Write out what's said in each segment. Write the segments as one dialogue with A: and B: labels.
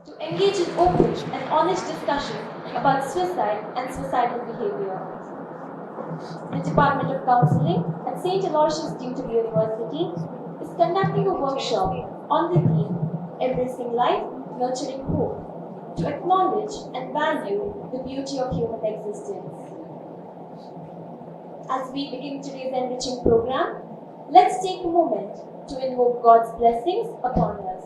A: to engage in open and honest discussion about suicide and suicidal behavior. The Department of Counseling at St. Aloysius Tutor University is conducting a workshop on the theme Embracing Life, Nurturing Hope to acknowledge and value the beauty of human existence. As we begin today's enriching program, let's take a moment to invoke God's blessings upon us.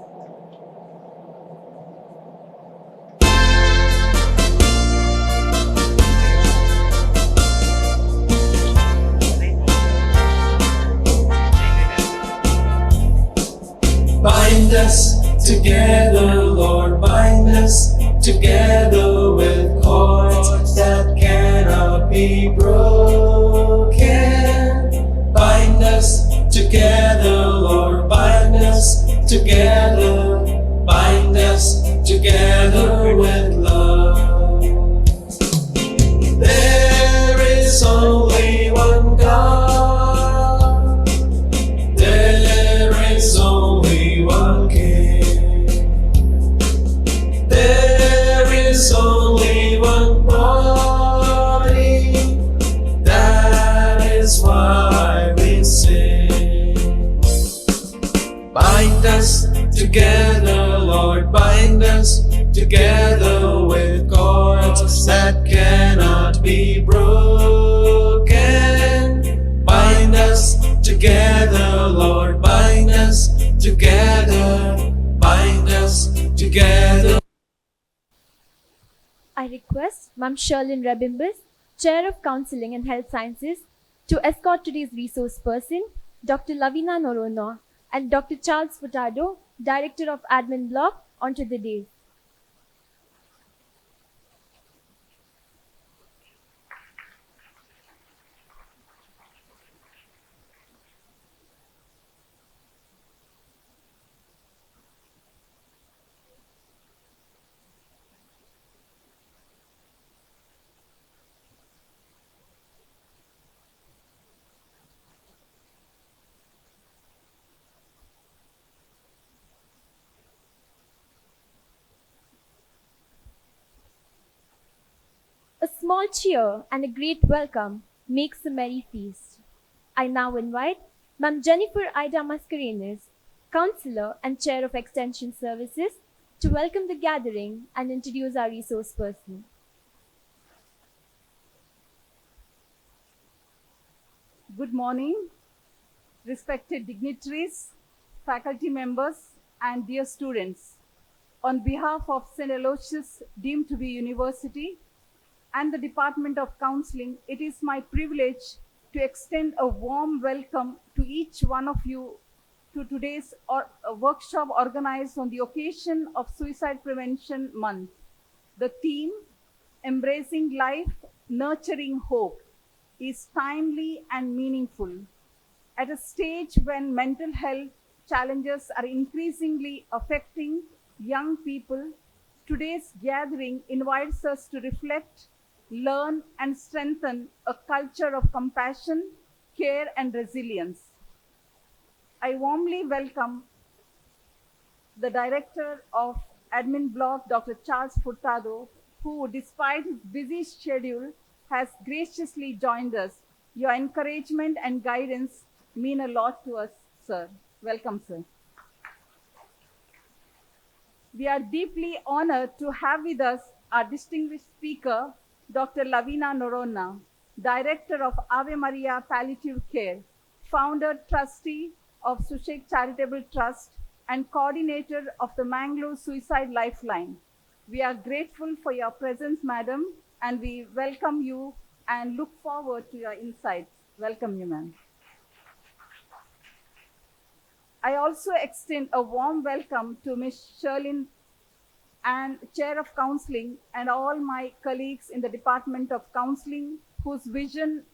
B: Bind us together, Lord, bind us together with cords that cannot be broken. Bind us together, Lord, bind us together, bind us together with love. There is only one God, there is only one King, there is only one body, that is why we sing. Bind us together, Lord, bind us together with cords that cannot be broken. Bind us together, Lord, bind us together, bind us together.
A: I request Ms. Sherlyn Rebimbus, Chair of Counseling and Health Sciences, to escort today's resource person, Dr. Lavina Noronha, and Dr. Charles Furtado, Director of Admin Block, onto the dais. A small cheer and a great welcome makes a merry feast. I now invite Mme. Jennifer Ida Mascarenes, Counselor and Chair of Extension Services, to welcome the gathering and introduce our resource person.
C: Good morning, respected dignitaries, faculty members, and dear students. On behalf of St. Aloysius deemed to be University and the Department of Counseling, it is my privilege to extend a warm welcome to each one of you to today's workshop organized on the occasion of Suicide Prevention Month. The theme, Embracing Life, Nurturing Hope, is timely and meaningful. At a stage when mental health challenges are increasingly affecting young people, today's gathering invites us to reflect, learn, and strengthen a culture of compassion, care, and resilience. I warmly welcome the Director of Admin Block, Dr. Charles Furtado, who, despite his busy schedule, has graciously joined us. Your encouragement and guidance mean a lot to us, sir. Welcome, sir. We are deeply honored to have with us our distinguished speaker, Dr. Lavina Noronha, Director of Ave Maria Palliative Care, Founder Trustee of Sushek Charitable Trust, and Coordinator of the Mangalore Suicide Lifeline. We are grateful for your presence, madam, and we welcome you and look forward to your insights. Welcome you, ma'am. I also extend a warm welcome to Ms. Sherlyn and Chair of Counseling and all my colleagues in the Department of Counseling whose vision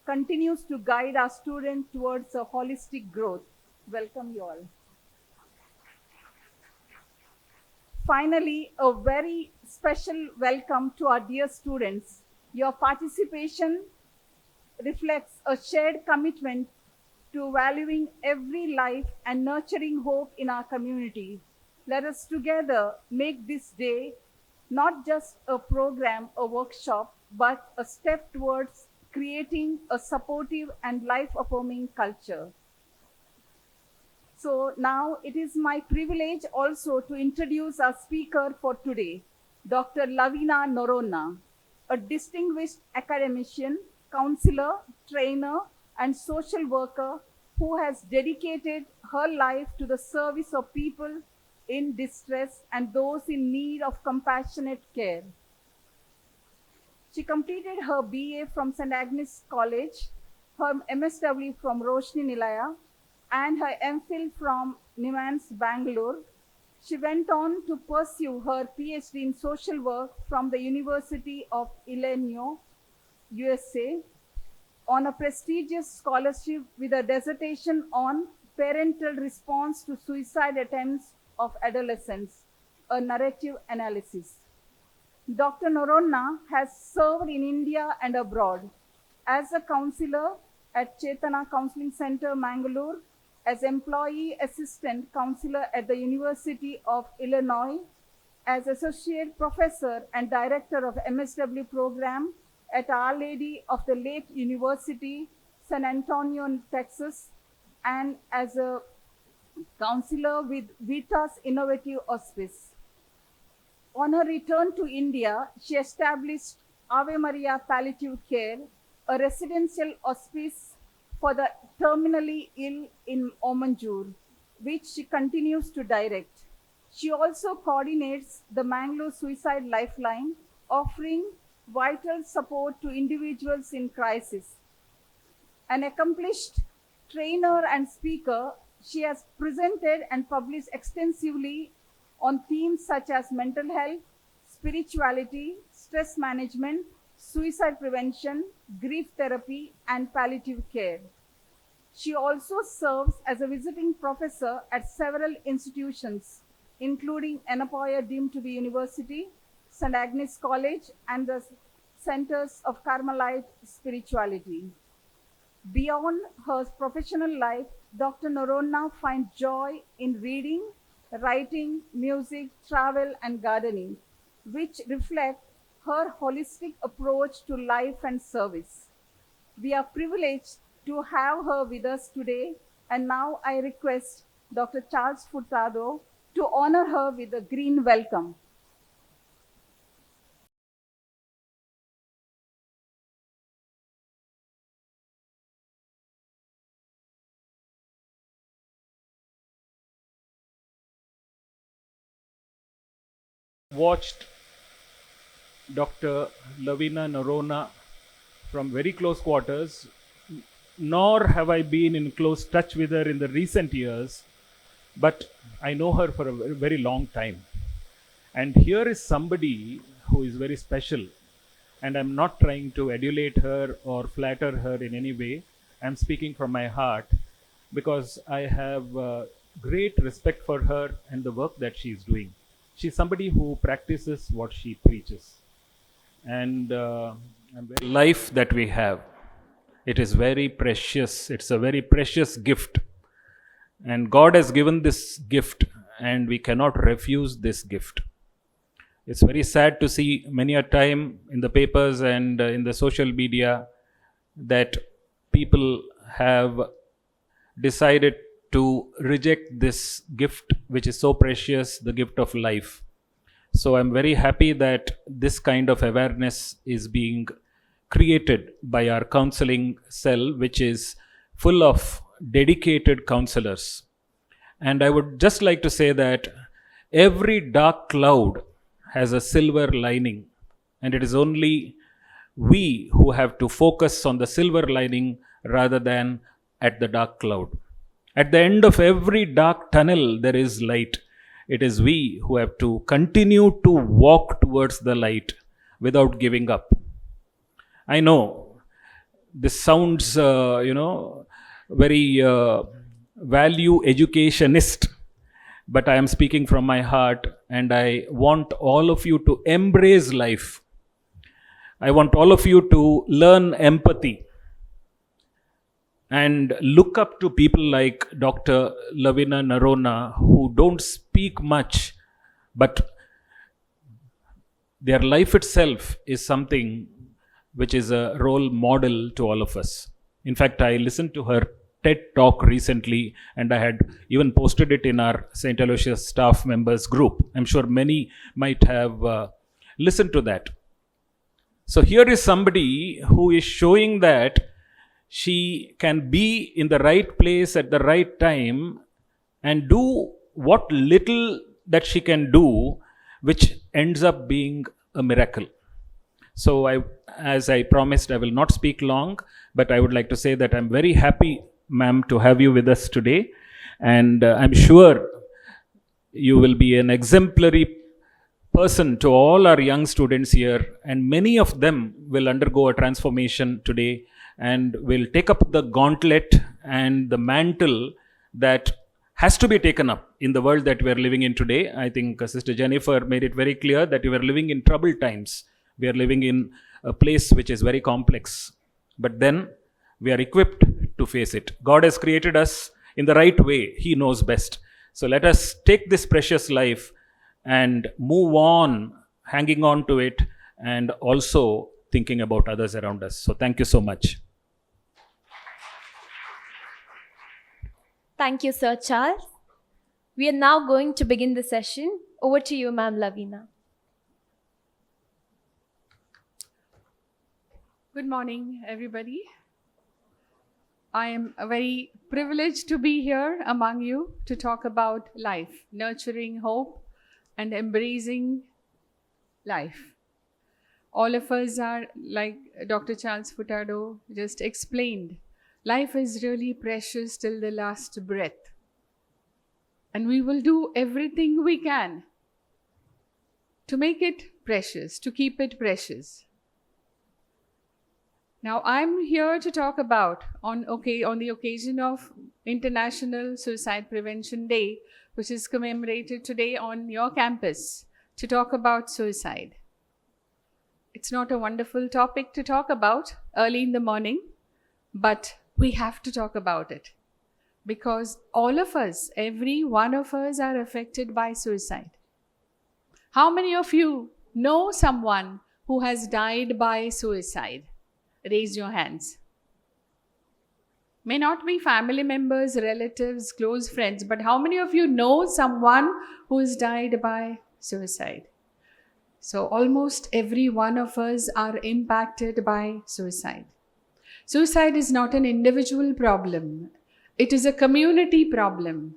C: continues to guide our students towards a holistic growth. Welcome you all. Finally, a very special welcome to our dear students. Your participation reflects a shared commitment to valuing every life and nurturing hope in our community. Let us together make this day not just a program, a workshop, but a step towards creating a supportive and life-affirming culture. So now it is my privilege also to introduce our speaker for today, Dr. Lavina Noronha, a distinguished academician, counselor, trainer, and social worker who has dedicated her life to the service of people in distress and those in need of compassionate care. She completed her BA from St. Agnes College, her MSW from Roshni Nilaya, and her MPhil from Nimans, Bangalore. She went on to pursue her PhD in social work from the University of Illinois, USA, on a prestigious scholarship with a dissertation on parental response to suicide attempts of adolescents, a narrative analysis. Dr. Noronha has served in India and abroad as a counselor at Chetana Counseling Center, Mangalore, as employee assistant counselor at the University of Illinois, as associate professor and director of MSW program at Our Lady of the Lake University, San Antonio, Texas, and as a counselor with Vitas Innovative Hospice. On her return to India, she established Ave Maria Palliative Care, a residential hospice for the terminally ill in Omanjur, which she continues to direct. She also coordinates the Mangalore Suicide Lifeline, offering vital support to individuals in crisis. An accomplished trainer and speaker, she has presented and published extensively on themes such as mental health, spirituality, stress management, suicide prevention, grief therapy, and palliative care. She also serves as a visiting professor at several institutions, including Anapoya deemed to be University, St. Agnes College, and the Centers of Carmelite Spirituality. Beyond her professional life, Dr. Noronha finds joy in reading, writing, music, travel, and gardening, which reflect her holistic approach to life and service. We are privileged to have her with us today, and now I request Dr. Charles Furtado to honor her with a green welcome.
D: Watched Dr. Lavina Noronha from very close quarters, nor have I been in close touch with her in the recent years, but I know her for a very long time. And here is somebody who is very special, and I'm not trying to adulate her or flatter her in any way. I'm speaking from my heart because I have great respect for her and the work that she is doing. She's somebody who practices what she preaches. And life that we have, it is very precious. It's a very precious gift. And God has given this gift, and we cannot refuse this gift. It's very sad to see many a time in the papers and in the social media that people have decided to reject this gift, which is so precious, the gift of life. So I'm very happy that this kind of awareness is being created by our counseling cell, which is full of dedicated counselors. And I would just like to say that every dark cloud has a silver lining, and it is only we who have to focus on the silver lining rather than at the dark cloud. At the end of every dark tunnel, there is light. It is we who have to continue to walk towards the light without giving up. I know this sounds, very value educationist, but I am speaking from my heart, and I want all of you to embrace life. I want all of you to learn empathy. and look up to people like Dr. Lavina Narona, who don't speak much, but their life itself is something which is a role model to all of us. In fact, I listened to her TED talk recently, and I had even posted it in our St. Aloysius staff members group. I'm sure many might have listened to that. So here is somebody who is showing that she can be in the right place at the right time and do what little that she can do, which ends up being a miracle. So as I promised, I will not speak long, but I would like to say that I'm very happy, ma'am, to have you with us today. And I'm sure you will be an exemplary person to all our young students here, and many of them will undergo a transformation today and will take up the gauntlet and the mantle that has to be taken up in the world that we are living in today. I think Sister Jennifer made it very clear that we are living in troubled times. We are living in a place which is very complex, but then we are equipped to face it. God has created us in the right way. He knows best. So let us take this precious life and move on, hanging on to it, and also thinking about others around us. So thank you so much.
A: Thank you, Sir Charles. We are now going to begin the session. Over to you, Ma'am Lavina.
C: Good morning, everybody. I am very privileged to be here among you to talk about life, nurturing hope and embracing life. All of us are, like Dr. Charles Furtado just explained, life is really precious till the last breath. And we will do everything we can to make it precious, to keep it precious. Now, I'm here to talk about, on the occasion of International Suicide Prevention Day, which is commemorated today on your campus, to talk about suicide. It's not a wonderful topic to talk about early in the morning, but we have to talk about it because all of us, every one of us, are affected by suicide. How many of you know someone who has died by suicide? Raise your hands. May not be family members, relatives, close friends, but how many of you know someone who has died by suicide? So almost every one of us are impacted by suicide. Suicide is not an individual problem. It is a community problem.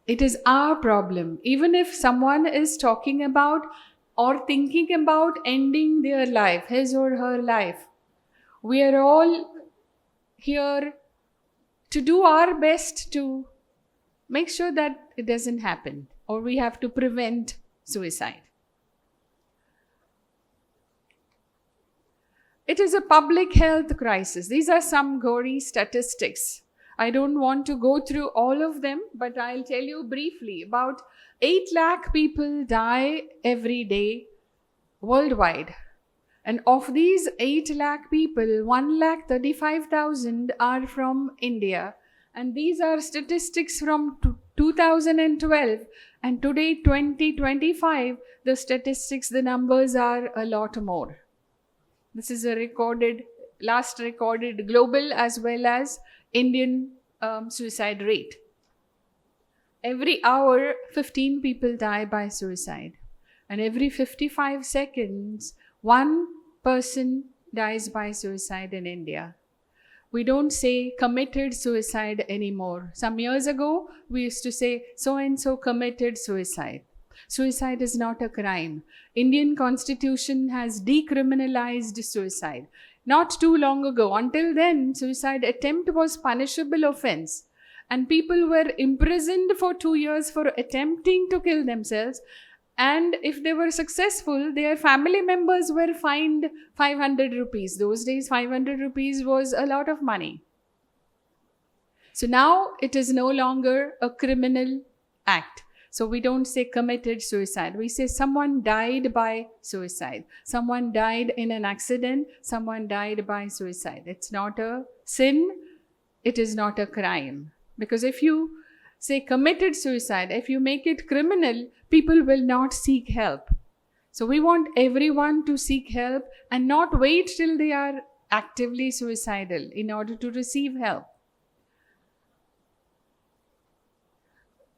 C: It is our problem. Even if someone is talking about or thinking about ending their life, his or her life, we are all here to do our best to make sure that it doesn't happen, or we have to prevent suicide. It is a public health crisis. These are some gory statistics. I don't want to go through all of them, but I'll tell you briefly. About 8 lakh people die every day worldwide. And of these 8 lakh people, 1,35,000 are from India. And these are statistics from 2012. And today, 2025, the statistics, the numbers are a lot more. This is a last recorded global as well as Indian suicide rate. Every hour, 15 people die by suicide. And every 55 seconds, one person dies by suicide in India. We don't say committed suicide anymore. Some years ago, we used to say so-and-so committed suicide. Suicide is not a crime. Indian Constitution has decriminalized suicide. Not too long ago, until then, suicide attempt was punishable offense. And people were imprisoned for 2 years for attempting to kill themselves. And if they were successful, their family members were fined 500 rupees. Those days, 500 rupees was a lot of money. So now it is no longer a criminal act. So we don't say committed suicide. We say someone died by suicide. Someone died in an accident. Someone died by suicide. It's not a sin.
E: it is not a crime. Because if you say committed suicide, if you make it criminal, people will not seek help. So we want everyone to seek help and not wait till they are actively suicidal in order to receive help.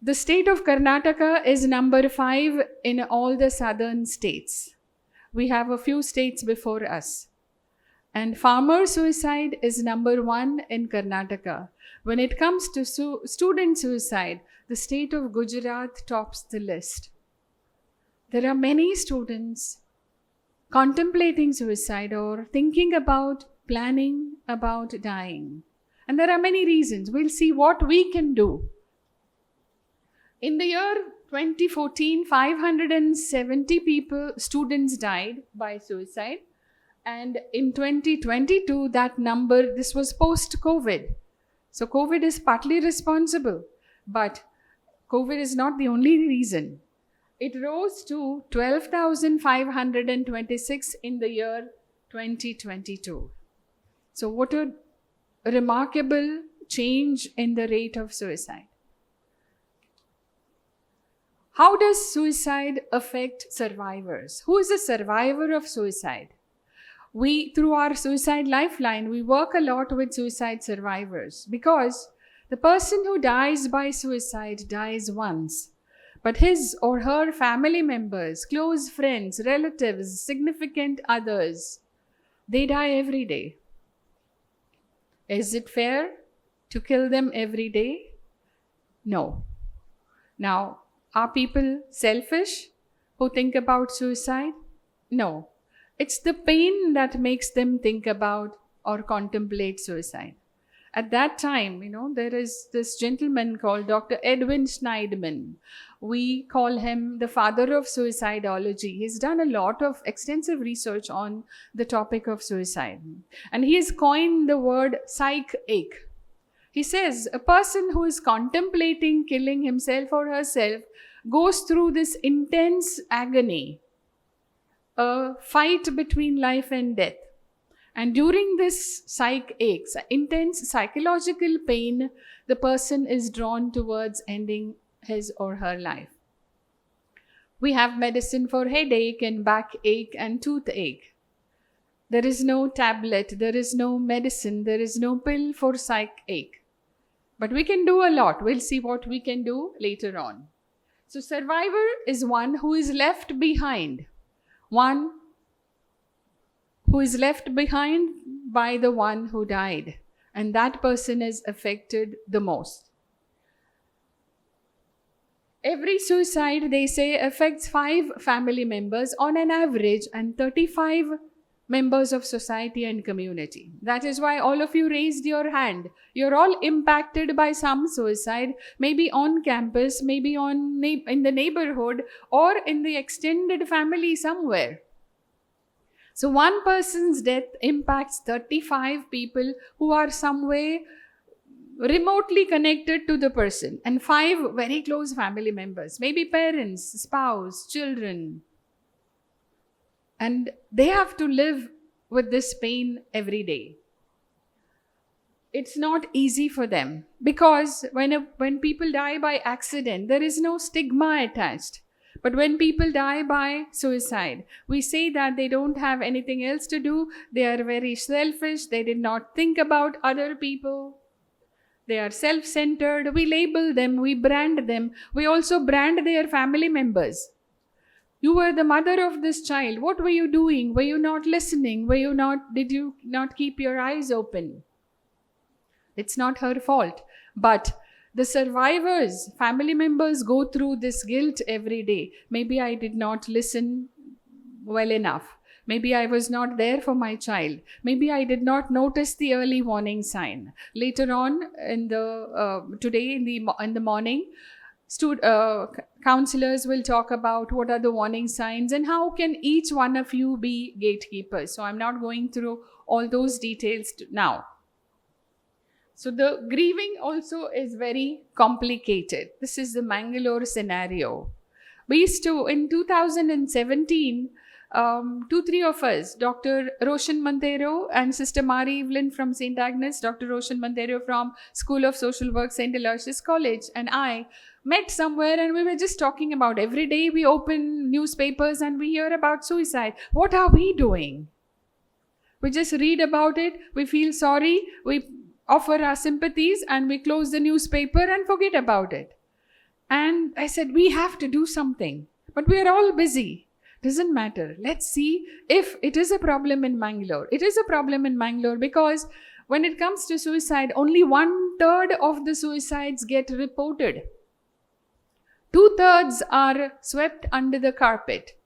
E: The state of Karnataka is number 5 in all the southern states. We have a few states before us. And farmer suicide is number 1 in Karnataka. When it comes to student suicide, the state of Gujarat tops the list. There are many students contemplating suicide or thinking about, planning about dying. And there are many reasons. We'll see what we can do. In the year 2014, 570 students died by suicide. And in 2022, that number, this was post-COVID. So COVID is partly responsible, but COVID is not the only reason. It rose to 12,526 in the year 2022. So what a remarkable change in the rate of suicide. How does suicide affect survivors? Who is a survivor of suicide? We, through our Suicide Lifeline, we work a lot with suicide survivors because the person who dies by suicide dies once. But his or her family members, close friends, relatives, significant others, they die every day. Is it fair to kill them every day? No. Now, are people selfish who think about suicide? No. It's the pain that makes them think about or contemplate suicide. At that time, there is this gentleman called Dr. Edwin Schneidman. We call him the father of suicidology. He's done a lot of extensive research on the topic of suicide. And he has coined the word psych ache. He says a person who is contemplating killing himself or herself goes through this intense agony, a fight between life and death. And during this psych aches, intense psychological pain, the person is drawn towards ending his or her life. We have medicine for headache and backache and toothache. There is no tablet, there is no medicine, there is no pill for psych ache. But we can do a lot. We'll see what we can do later on. So survivor is one who is left behind. One who is left behind by the one who died. And that person is affected the most. Every suicide, they say, affects 5 family members on an average and 35 members of society and community. That is why all of you raised your hand. You're all impacted by some suicide, maybe on campus, maybe in the neighborhood, or in the extended family somewhere. So one person's death impacts 35 people who are some way remotely connected to the person, and 5 very close family members, maybe parents, spouse, children. And they have to live with this pain every day. It's not easy for them because when people die by accident, there is no stigma attached. But when people die by suicide, we say that they don't have anything else to do. They are very selfish. They did not think about other people. They are self-centered. We label them. We brand them. We also brand their family members. You were the mother of this child. What were you doing? Were you not listening? Did you not keep your eyes open? It's not her fault. But the survivors, family members go through this guilt every day. Maybe I did not listen well enough. Maybe I was not there for my child. Maybe I did not notice the early warning sign. Later on, today in the morning, counselors will talk about what are the warning signs and how can each one of you be gatekeepers. So I'm not going through all those details now. So the grieving also is very complicated. This is the Mangalore scenario. In 2017, 2-3 of us, Dr. Roshan Montero and Sister Mari Evelyn from St. Agnes, Dr. Roshan Montero from School of Social Work, St. Aloysius College, and I met somewhere and we were just talking about every day we open newspapers and we hear about suicide. What are we doing? We just read about it, we feel sorry, we offer our sympathies and we close the newspaper and forget about it. And I said, we have to do something, but we are all busy. Doesn't matter. Let's see if it is a problem in Mangalore. It is a problem in Mangalore because when it comes to suicide, only 1/3 of the suicides get reported. 2/3 are swept under the carpet.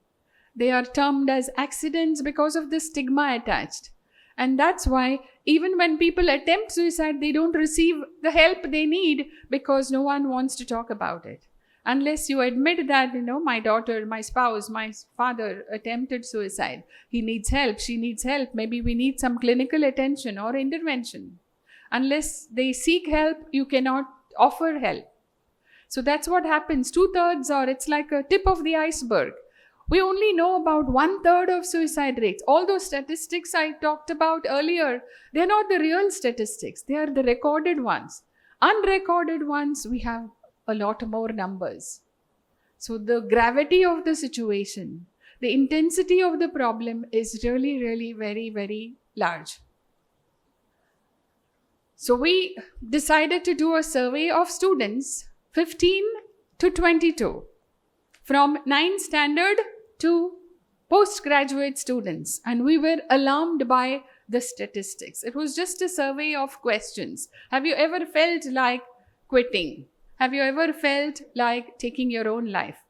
E: They are termed as accidents because of the stigma attached. And that's why even when people attempt suicide, they don't receive the help they need because no one wants to talk about it. Unless you admit that, my daughter, my spouse, my father attempted suicide. He needs help, she needs help. Maybe we need some clinical attention or intervention. Unless they seek help, you cannot offer help. So that's what happens. 2/3 are, it's like a tip of the iceberg. We only know about 1/3 of suicide rates. All those statistics I talked about earlier, they're not the real statistics. They are the recorded ones. Unrecorded ones, we have a lot more numbers. So the gravity of the situation, the intensity of the problem is really, really very, very large. So we decided to do a survey of students 15 to 22 from 9th standard to postgraduate students, and we were alarmed by the statistics. It was just a survey of questions. Have you ever felt like quitting? Have you ever felt like taking your own life?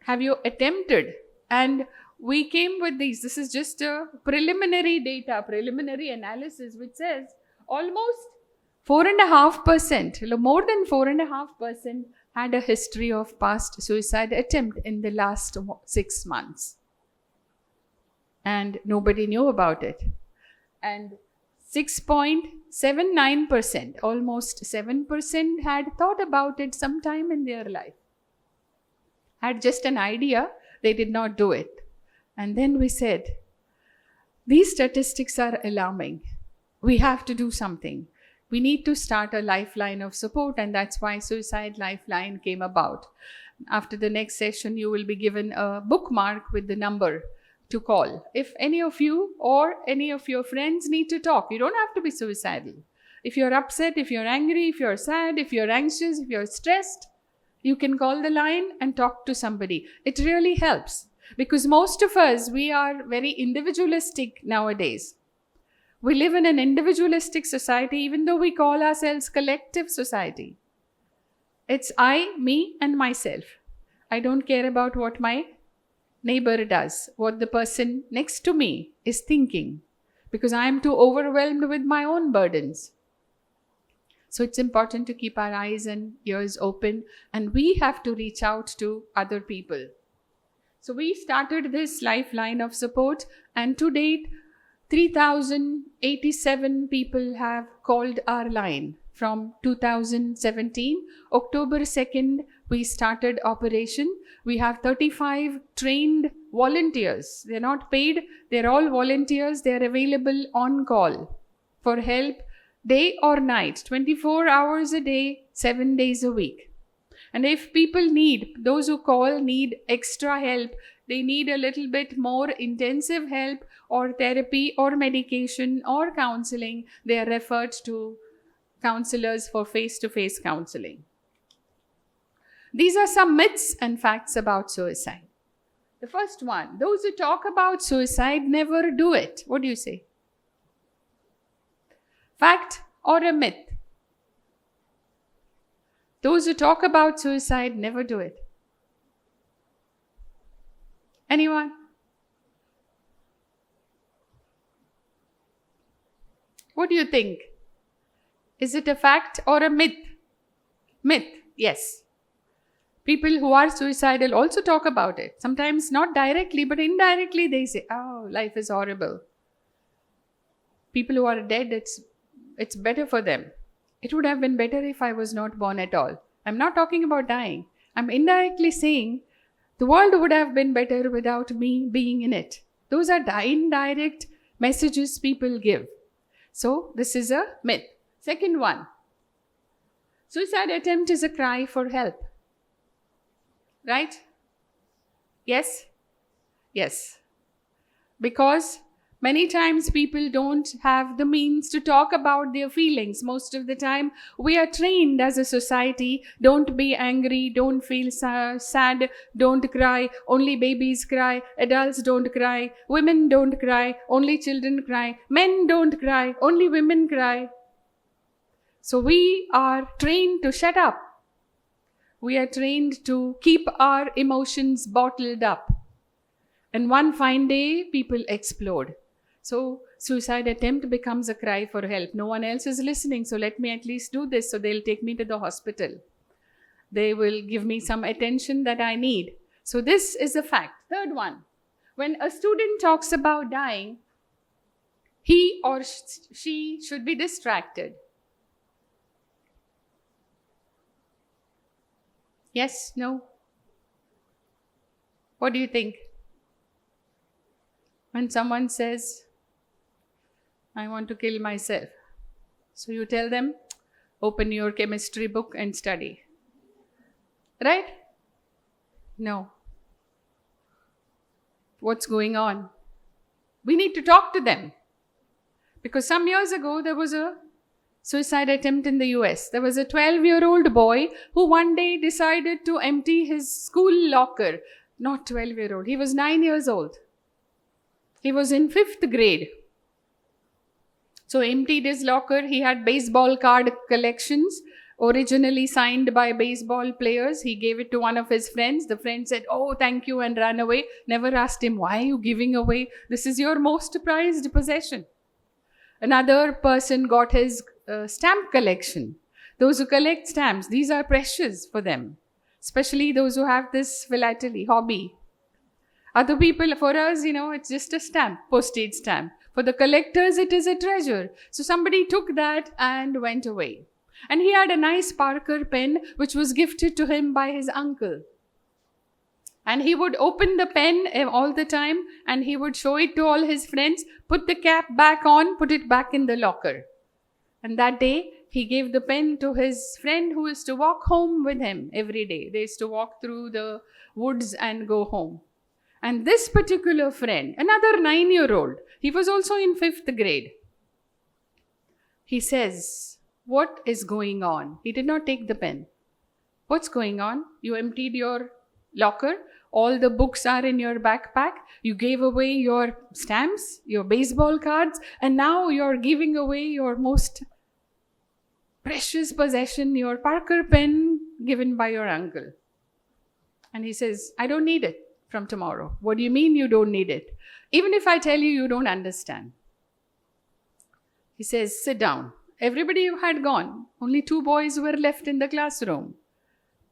E: Have you attempted? And we came with these. This is just a preliminary data, preliminary analysis, which says almost 4.5%, more than 4.5% had a history of past suicide attempt in the last 6 months. And nobody knew about it. And 6.79%, almost 7% had thought about it sometime in their life. Had just an idea, they did not do it. And then we said, these statistics are alarming. We have to do something. We need to start a lifeline of support, and that's why Suicide Lifeline came about. After the next session, you will be given a bookmark with the number to call. If any of you or any of your friends need to talk, you don't have to be suicidal. If you're upset, if you're angry, if you're sad, if you're anxious, if you're stressed, you can call the line and talk to somebody. It really helps because most of us, we are very individualistic nowadays. We live in an individualistic society, even though we call ourselves collective society. It's I, me, and myself. I don't care about what my neighbor does, what the person next to me is thinking, because I am too overwhelmed with my own burdens. So it's important to keep our eyes and ears open, and we have to reach out to other people. So we started this lifeline of support, and to date, 3,087 people have called our line. From 2017, October 2nd, we started operation. We have 35 trained volunteers. They're not paid. They're all volunteers. They're available on call for help day or night, 24 hours a day, 7 days a week. And if people need, those who call need extra help, they need a little bit more intensive help or therapy or medication or counseling, they are referred to counselors for face-to-face counseling. These are some myths and facts about suicide. The first one, those who talk about suicide never do it. What do you say? Fact or a myth? Those who talk about suicide never do it. Anyone? What do you think? Is it a fact or a myth? Myth, yes. People who are suicidal also talk about it. Sometimes not directly, but indirectly they say, oh, life is horrible. People who are dead, it's better for them. It would have been better if I was not born at all. I'm not talking about dying. I'm indirectly saying The world would have been better without me being in it. Those are indirect messages people give. So this is a myth. Second one, suicide attempt is a cry for help. Right? Yes? Yes. Because many times people don't have the means to talk about their feelings. Most of the time, we are trained as a society, don't be angry, don't feel sad, don't cry, only babies cry, adults don't cry, women don't cry, only children cry, men don't cry, only women cry. So we are trained to shut up. We are trained to keep our emotions bottled up. And one fine day, people explode. So suicide attempt becomes a cry for help. No one else is listening, so let me at least do this. So they'll take me to the hospital. They will give me some attention that I need. So this is a fact. Third one, when a student talks about dying, he or she should be distracted. Yes? No? What do you think? When someone says, I want to kill myself, so you tell them, open your chemistry book and study. Right? No. What's going on? We need to talk to them. Because some years ago, there was a suicide attempt in the US. There was a 12-year-old boy who one day decided to empty his school locker. Not 12-year-old, he was 9 years old. He was in 5th grade. So emptied his locker. He had baseball card collections, originally signed by baseball players. He gave it to one of his friends. The friend said, oh, thank you, and ran away. Never asked him, why are you giving away? This is your most prized possession. Another person got his stamp collection. Those who collect stamps, these are precious for them, especially those who have this philately hobby. Other people, for us, it's just a stamp, postage stamp. For the collectors, it is a treasure. So somebody took that and went away. And he had a nice Parker pen, which was gifted to him by his uncle. And he would open the pen all the time, and he would show it to all his friends, put the cap back on, put it back in the locker. And that day, he gave the pen to his friend who used to walk home with him every day. They used to walk through the woods and go home. And this particular friend, another 9-year-old, he was also in 5th grade. He says, what is going on? He did not take the pen. What's going on? You emptied your locker. All the books are in your backpack. You gave away your stamps, your baseball cards, and now you're giving away your most precious possession, your Parker pen given by your uncle. And he says, I don't need it from tomorrow. What do you mean you don't need it? Even if I tell you, you don't understand. He says, sit down. Everybody had gone. Only 2 boys were left in the classroom.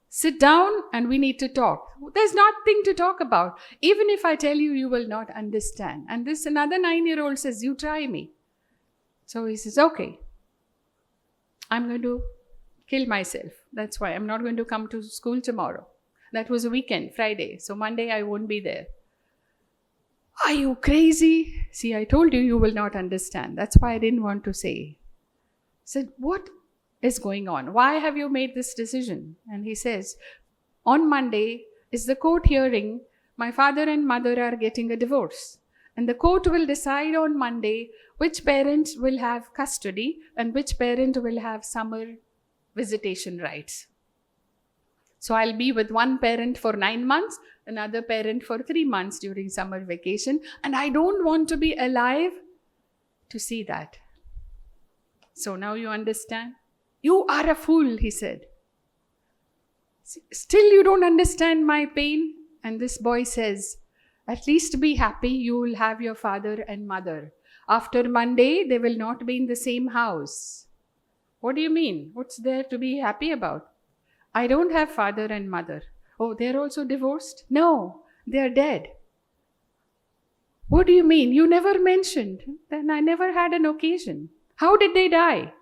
E: Sit down and we need to talk. There's nothing to talk about. Even if I tell you, you will not understand. And this another 9-year-old says, you try me. So he says, okay, I'm going to kill myself. That's why I'm not going to come to school tomorrow. That was a weekend, Friday. So Monday I won't be there. Are you crazy? See, I told you, you will not understand. That's why I didn't want to say. I said, what is going on? Why have you made this decision? And he says, on Monday is the court hearing. My father and mother are getting a divorce. And the court will decide on Monday which parent will have custody and which parent will have summer visitation rights. So I'll be with one parent for 9 months, another parent for 3 months during summer vacation. And I don't want to be alive to see that. So now you understand? You are a fool, he said. Still you don't understand my pain? And this boy says, at least be happy, you will have your father and mother. After Monday, they will not be in the same house. What do you mean? What's there to be happy about? I don't have father and mother. Oh, they're also divorced? No, they're dead. What do you mean? You never mentioned. Then I never had an occasion. How did they die?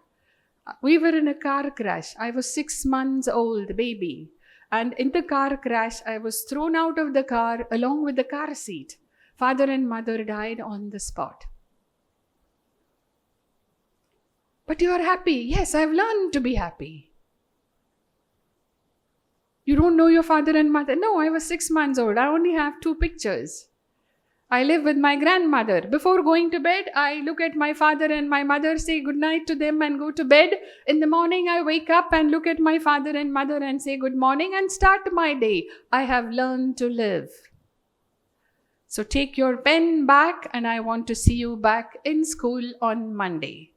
E: We were in a car crash. I was 6 months old, baby. And in the car crash, I was thrown out of the car along with the car seat. Father and mother died on the spot. But you are happy. Yes, I've learned to be happy. You don't know your father and mother? No, I was 6 months old. I only have 2 pictures. I live with my grandmother. Before going to bed, I look at my father and my mother, say good night to them and go to bed. In the morning, I wake up and look at my father and mother and say good morning and start my day. I have learned to live. So take your pen back and I want to see you back in school on Monday.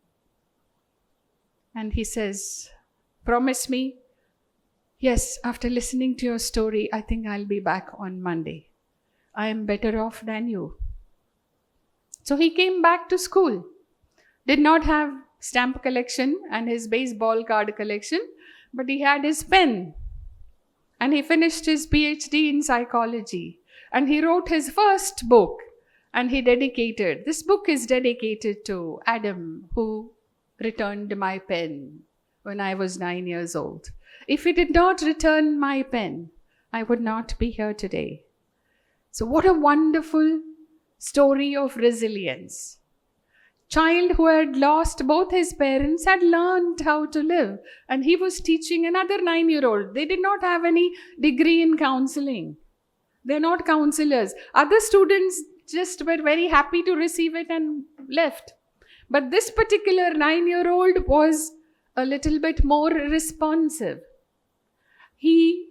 E: And he says, promise me? Yes, after listening to your story, I think I'll be back on Monday. I am better off than you. So he came back to school. Did not have stamp collection and his baseball card collection, but he had his pen. And he finished his PhD in psychology. And he wrote his first book. And he dedicated, this book is dedicated to Adam, who returned my pen when I was 9 years old. If he did not return my pen, I would not be here today. So what a wonderful story of resilience. Child who had lost both his parents had learned how to live. And he was teaching another 9-year-old. They did not have any degree in counseling. They're not counselors. Other students just were very happy to receive it and left. But this particular 9-year-old was a little bit more responsive. He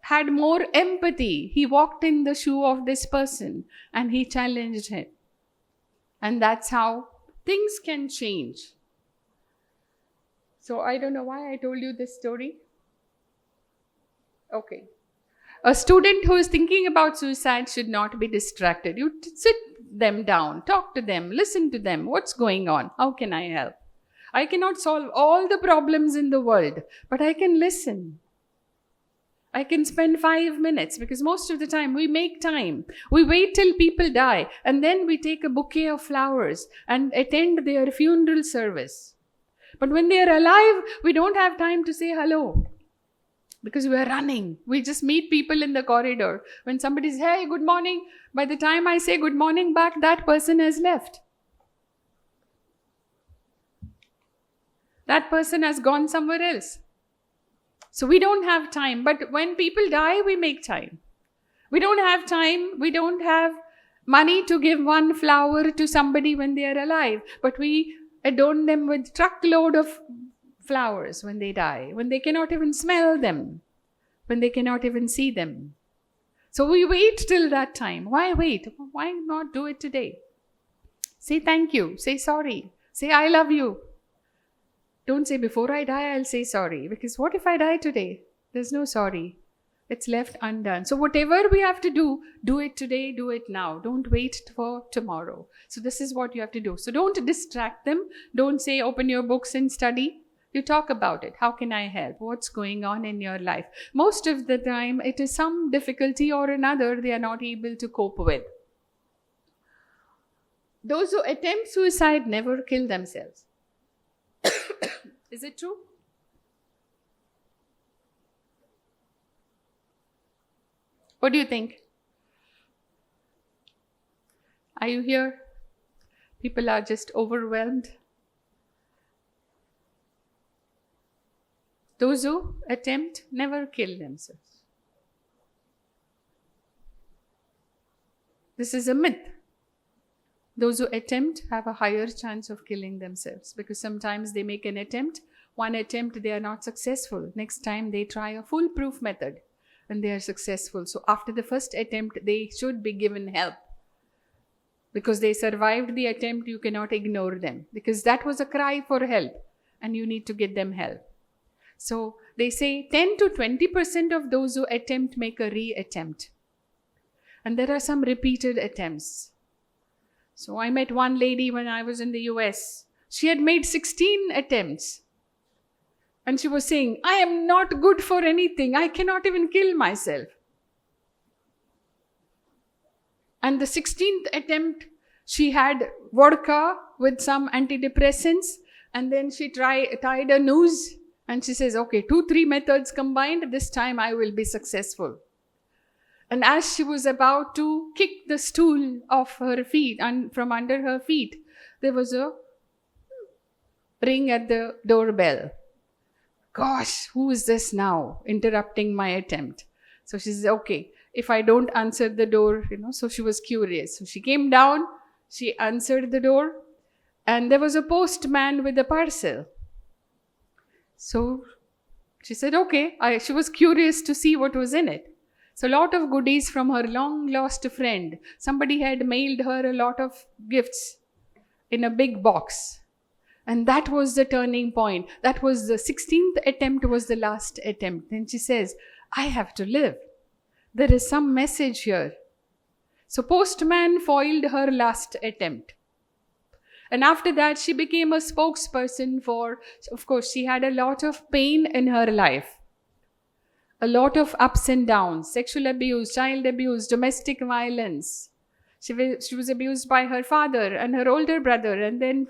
E: had more empathy. He walked in the shoe of this person and he challenged him. And that's how things can change. So I don't know why I told you this story. Okay. A student who is thinking about suicide should not be distracted. You sit them down, talk to them, listen to them. What's going on? How can I help? I cannot solve all the problems in the world, but I can listen. I can spend 5 minutes because most of the time we make time. We wait till people die and then we take a bouquet of flowers and attend their funeral service. But when they are alive, we don't have time to say hello because we are running. We just meet people in the corridor. When somebody says, hey, good morning, by the time I say good morning back, that person has left. That person has gone somewhere else. So we don't have time. But when people die, we make time. We don't have time. We don't have money to give one flower to somebody when they are alive. But we adorn them with truckload of flowers when they die, when they cannot even smell them, when they cannot even see them. So we wait till that time. Why wait? Why not do it today? Say thank you. Say sorry. Say I love you. Don't say before I die, I'll say sorry. Because what if I die today? There's no sorry. It's left undone. So whatever we have to do it today, do it now. Don't wait for tomorrow. So this is what you have to do. So don't distract them. Don't say open your books and study. You talk about it. How can I help? What's going on in your life? Most of the time, it is some difficulty or another they are not able to cope with. Those who attempt suicide never kill themselves. Is it true? What do you think? Are you here? People are just overwhelmed. Those who attempt never kill themselves. This is a myth. Those who attempt have a higher chance of killing themselves because sometimes they make an attempt. One attempt, they are not successful. Next time, they try a foolproof method and they are successful. So after the first attempt, they should be given help. Because they survived the attempt, you cannot ignore them. Because that was a cry for help and you need to get them help. So they say 10 to 20% of those who attempt make a re-attempt. And there are some repeated attempts. So I met one lady when I was in the US. She had made 16 attempts. And she was saying, I am not good for anything. I cannot even kill myself. And the 16th attempt, she had vodka with some antidepressants. And then she tied a noose And she says, okay, 2-3 methods combined, this time I will be successful. And as she was about to kick the stool off her feet and from under her feet, there was a ring at the doorbell. Gosh, who is this now interrupting my attempt? So she says, okay, if I don't answer the door, so she was curious. So she came down, she answered the door, and there was a postman with a parcel. So she said, okay, she was curious to see what was in it. So a lot of goodies from her long lost friend. Somebody had mailed her a lot of gifts in a big box. And that was the turning point. That was the 16th attempt, was the last attempt. Then she says, I have to live. There is some message here. So postman foiled her last attempt. And after that, she became a spokesperson for, of course, she had a lot of pain in her life. A lot of ups and downs, sexual abuse, child abuse, domestic violence. She was abused by her father and her older brother, and then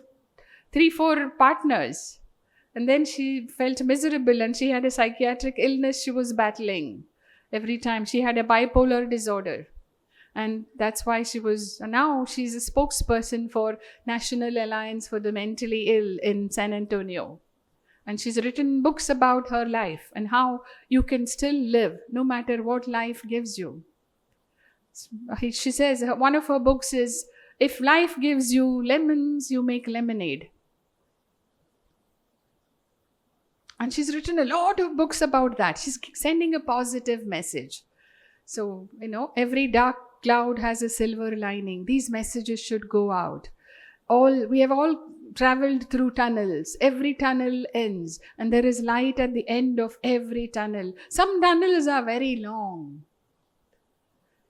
E: 3-4 partners. And then she felt miserable, and she had a psychiatric illness she was battling. Every time she had a bipolar disorder. And that's why now she's a spokesperson for National Alliance for the Mentally Ill in San Antonio. And she's written books about her life and how you can still live no matter what life gives you. She says, one of her books is, if life gives you lemons, you make lemonade. And she's written a lot of books about that. She's sending a positive message. So, every dark cloud has a silver lining. These messages should go out. We have all traveled through tunnels. Every tunnel ends, and there is light at the end of every tunnel. Some tunnels are very long.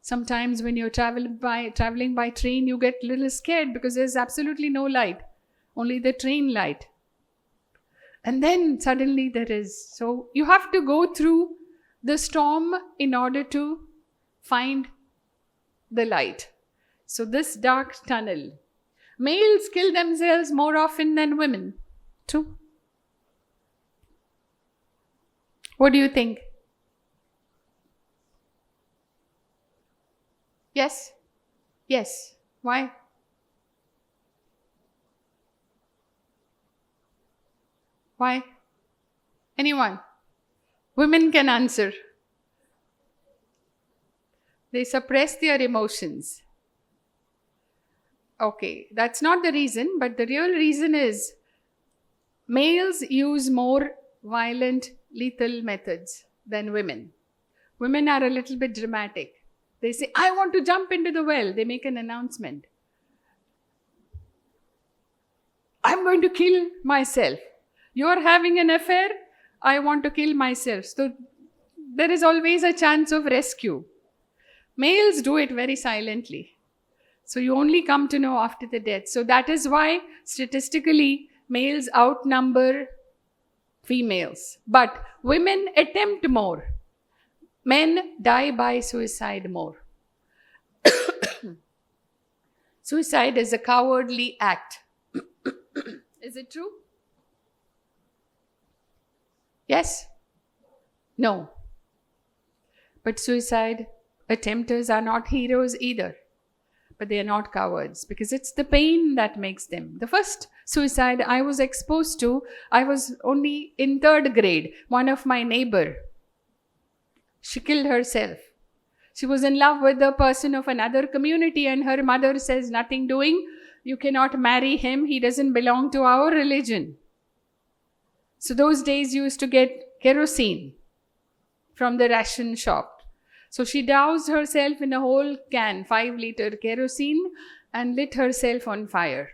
E: Sometimes when you're traveling by train, you get a little scared because there's absolutely no light, only the train light. And then suddenly there is. So you have to go through the storm in order to find the light. So this dark tunnel. Males kill themselves more often than women. True. What do you think? Yes? Yes. Why? Why? Anyone? Women can answer. They suppress their emotions. Okay, that's not the reason, but the real reason is males use more violent, lethal methods than women. Women are a little bit dramatic. They say, I want to jump into the well. They make an announcement. I'm going to kill myself. You're having an affair. I want to kill myself. So there is always a chance of rescue. Males do it very silently. So you only come to know after the death. So that is why statistically males outnumber females. But women attempt more. Men die by suicide more. Suicide is a cowardly act. Is it true? Yes? No. But suicide attempters are not heroes either. But they are not cowards because it's the pain that makes them. The first suicide I was exposed to, I was only in 3rd grade. One of my neighbor, she killed herself. She was in love with a person of another community and her mother says, nothing doing. You cannot marry him. He doesn't belong to our religion. So those days you used to get kerosene from the ration shop. So she doused herself in a whole can, 5-liter kerosene, and lit herself on fire.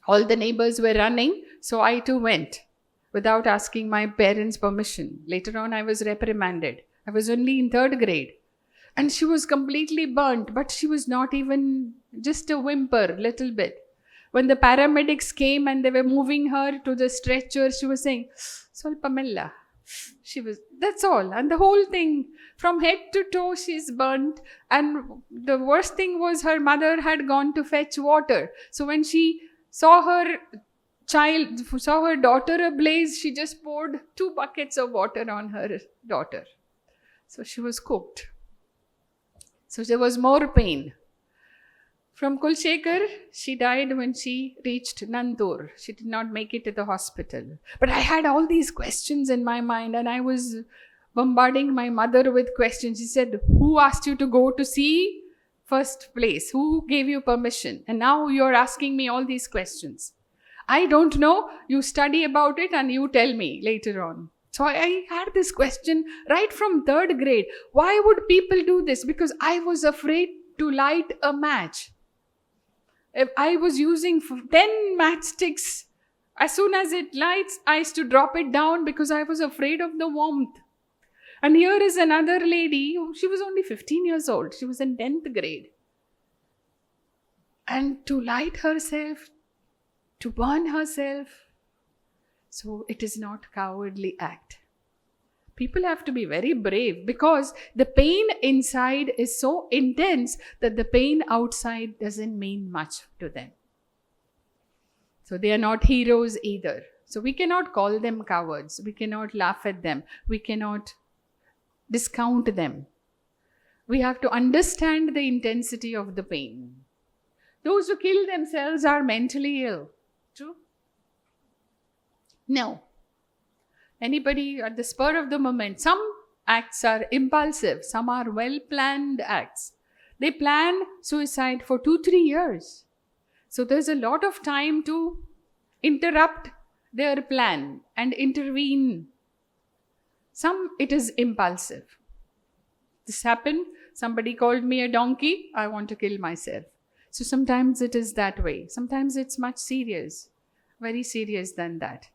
E: All the neighbors were running, so I too went without asking my parents' permission. Later on, I was reprimanded. I was only in 3rd grade. And she was completely burnt, but she was not even just a whimper, little bit. When the paramedics came and they were moving her to the stretcher, she was saying, Solpamella. That's all. And the whole thing, from head to toe, she's burnt. And the worst thing was her mother had gone to fetch water. So when she saw her child saw her daughter ablaze, she just poured 2 buckets of water on her daughter. So she was cooked. So there was more pain. From Kulshekar, she died when she reached Nandur. She did not make it to the hospital. But I had all these questions in my mind and I was bombarding my mother with questions. She said, who asked you to go to see first place? Who gave you permission? And now you're asking me all these questions. I don't know. You study about it and you tell me later on. So I had this question right from 3rd grade. Why would people do this? Because I was afraid to light a match. If I was using 10 matchsticks, as soon as it lights, I used to drop it down because I was afraid of the warmth. And here is another lady, she was only 15 years old. She was in 10th grade. And to light herself, to burn herself. So it is not cowardly act. People have to be very brave because the pain inside is so intense that the pain outside doesn't mean much to them. So they are not heroes either. So we cannot call them cowards. We cannot laugh at them. We cannot discount them. We have to understand the intensity of the pain. Those who kill themselves are mentally ill. True? No. Anybody at the spur of the moment, some acts are impulsive, some are well-planned acts. They plan suicide for 2-3 years. So there's a lot of time to interrupt their plan and intervene. Some, it is impulsive. This happened, somebody called me a donkey, I want to kill myself. So sometimes it is that way. Sometimes it's much serious, very serious than that.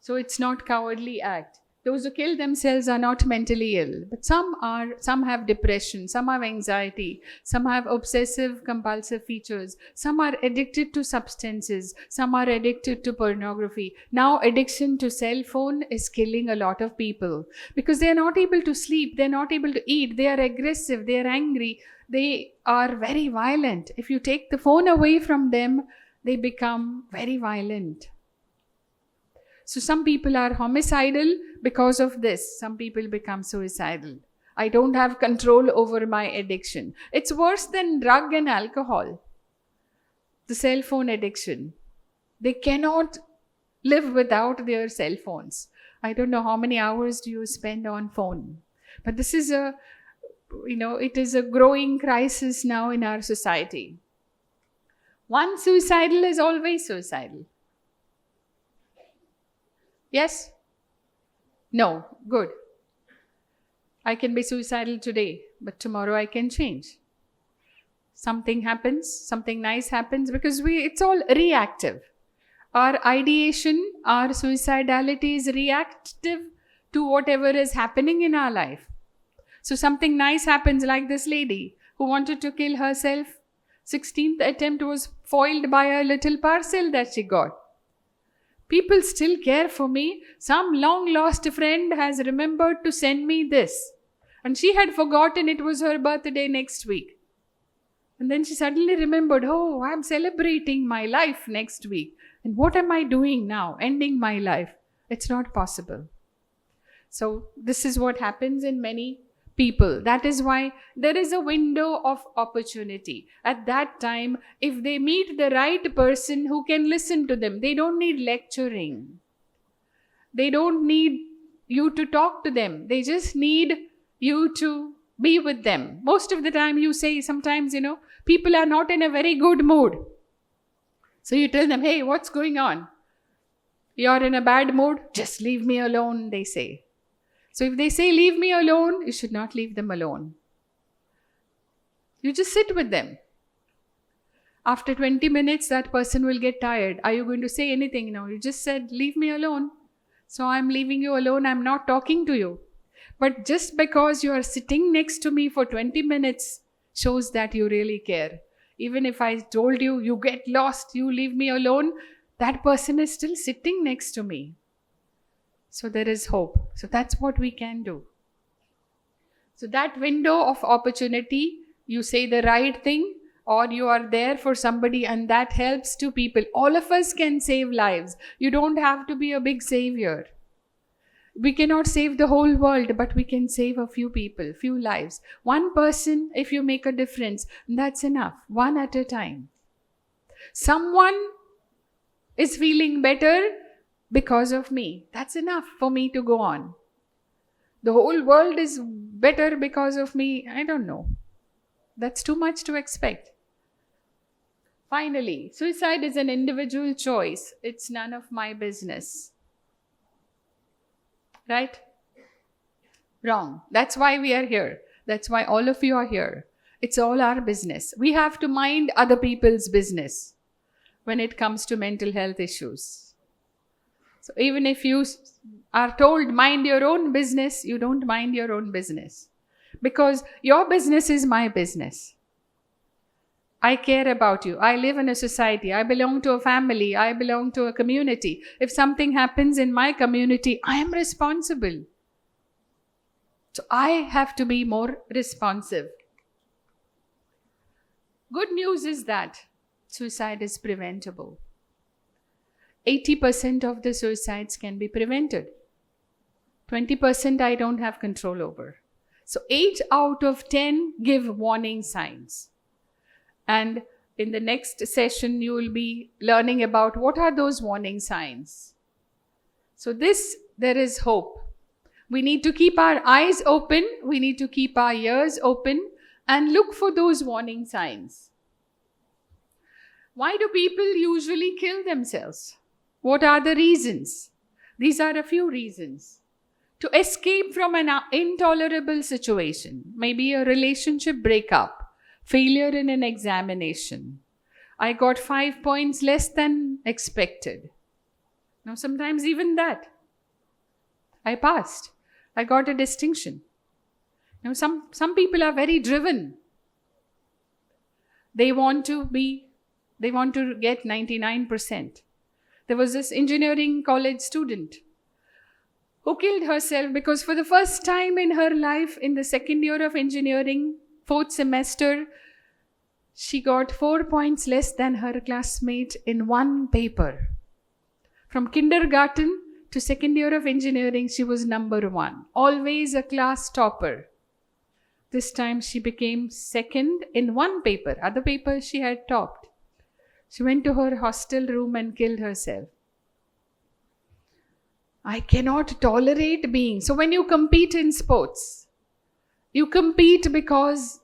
E: So it's not cowardly act. Those who kill themselves are not mentally ill, but some have depression, some have anxiety, some have obsessive compulsive features, some are addicted to substances, some are addicted to pornography. Now addiction to cell phone is killing a lot of people because they are not able to sleep, they are not able to eat, they are aggressive, they are angry, they are very violent. If you take the phone away from them, they become very violent. So some people are homicidal because of this. Some people become suicidal. I don't have control over my addiction. It's worse than drug and alcohol. The cell phone addiction. They cannot live without their cell phones. I don't know how many hours do you spend on phone. But this is it is a growing crisis now in our society. One suicidal is always suicidal. Yes? No. Good. I can be suicidal today, but tomorrow I can change. Something happens, something nice happens because it's all reactive. Our ideation, our suicidality is reactive to whatever is happening in our life. So something nice happens like this lady who wanted to kill herself. 16th attempt was foiled by a little parcel that she got. People still care for me. Some long lost friend has remembered to send me this. And she had forgotten it was her birthday next week. And then she suddenly remembered, oh, I'm celebrating my life next week. And what am I doing now? Ending my life. It's not possible. So this is what happens in many people. That is why there is a window of opportunity. At that time, if they meet the right person who can listen to them, they don't need lecturing. They don't need you to talk to them. They just need you to be with them. Most of the time you say, sometimes, people are not in a very good mood. So you tell them, hey, what's going on? You're in a bad mood? Just leave me alone, they say. So if they say, leave me alone, you should not leave them alone. You just sit with them. After 20 minutes, that person will get tired. Are you going to say anything? No, you just said, leave me alone. So I'm leaving you alone. I'm not talking to you. But just because you are sitting next to me for 20 minutes shows that you really care. Even if I told you, you get lost, you leave me alone, that person is still sitting next to me. So there is hope. So that's what we can do. So that window of opportunity, you say the right thing or you are there for somebody and that helps to people. All of us can save lives. You don't have to be a big savior. We cannot save the whole world, but we can save a few people, few lives. One person, if you make a difference, that's enough, one at a time. Someone is feeling better because of me. That's enough for me to go on. The whole world is better because of me. I don't know. That's too much to expect. Finally, suicide is an individual choice. It's none of my business. Right? Wrong. That's why we are here. That's why all of you are here. It's all our business. We have to mind other people's business when it comes to mental health issues. So even if you are told mind your own business, you don't mind your own business. Because your business is my business. I care about you. I live in a society. I belong to a family. I belong to a community. If something happens in my community, I am responsible. So I have to be more responsive. Good news is that suicide is preventable. 80% of the suicides can be prevented. 20% I don't have control over. So 8 out of 10 give warning signs. And in the next session, you will be learning about what are those warning signs. So there is hope. We need to keep our eyes open. We need to keep our ears open and look for those warning signs. Why do people usually kill themselves? What are the reasons? These are a few reasons. To escape from an intolerable situation, maybe a relationship breakup, failure in an examination. I got 5 points less than expected. Now, sometimes even that. I passed. I got a distinction. Now, some people are very driven. They want to get 99%. There was this engineering college student who killed herself because for the first time in her life, in the second year of engineering, 4th semester, she got 4 points less than her classmate in one paper. From kindergarten to second year of engineering, she was number 1. Always a class topper. This time she became second in one paper. Other papers she had topped. She went to her hostel room and killed herself. I cannot tolerate being. So when you compete in sports, you compete because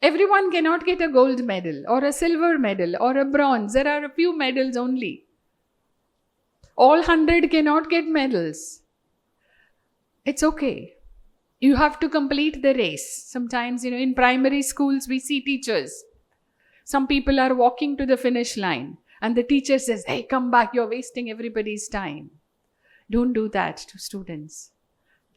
E: everyone cannot get a gold medal or a silver medal or a bronze. There are a few medals only. All 100 cannot get medals. It's okay. You have to complete the race. Sometimes, in primary schools, we see teachers. Some people are walking to the finish line and the teacher says, hey, come back, you're wasting everybody's time. Don't do that to students.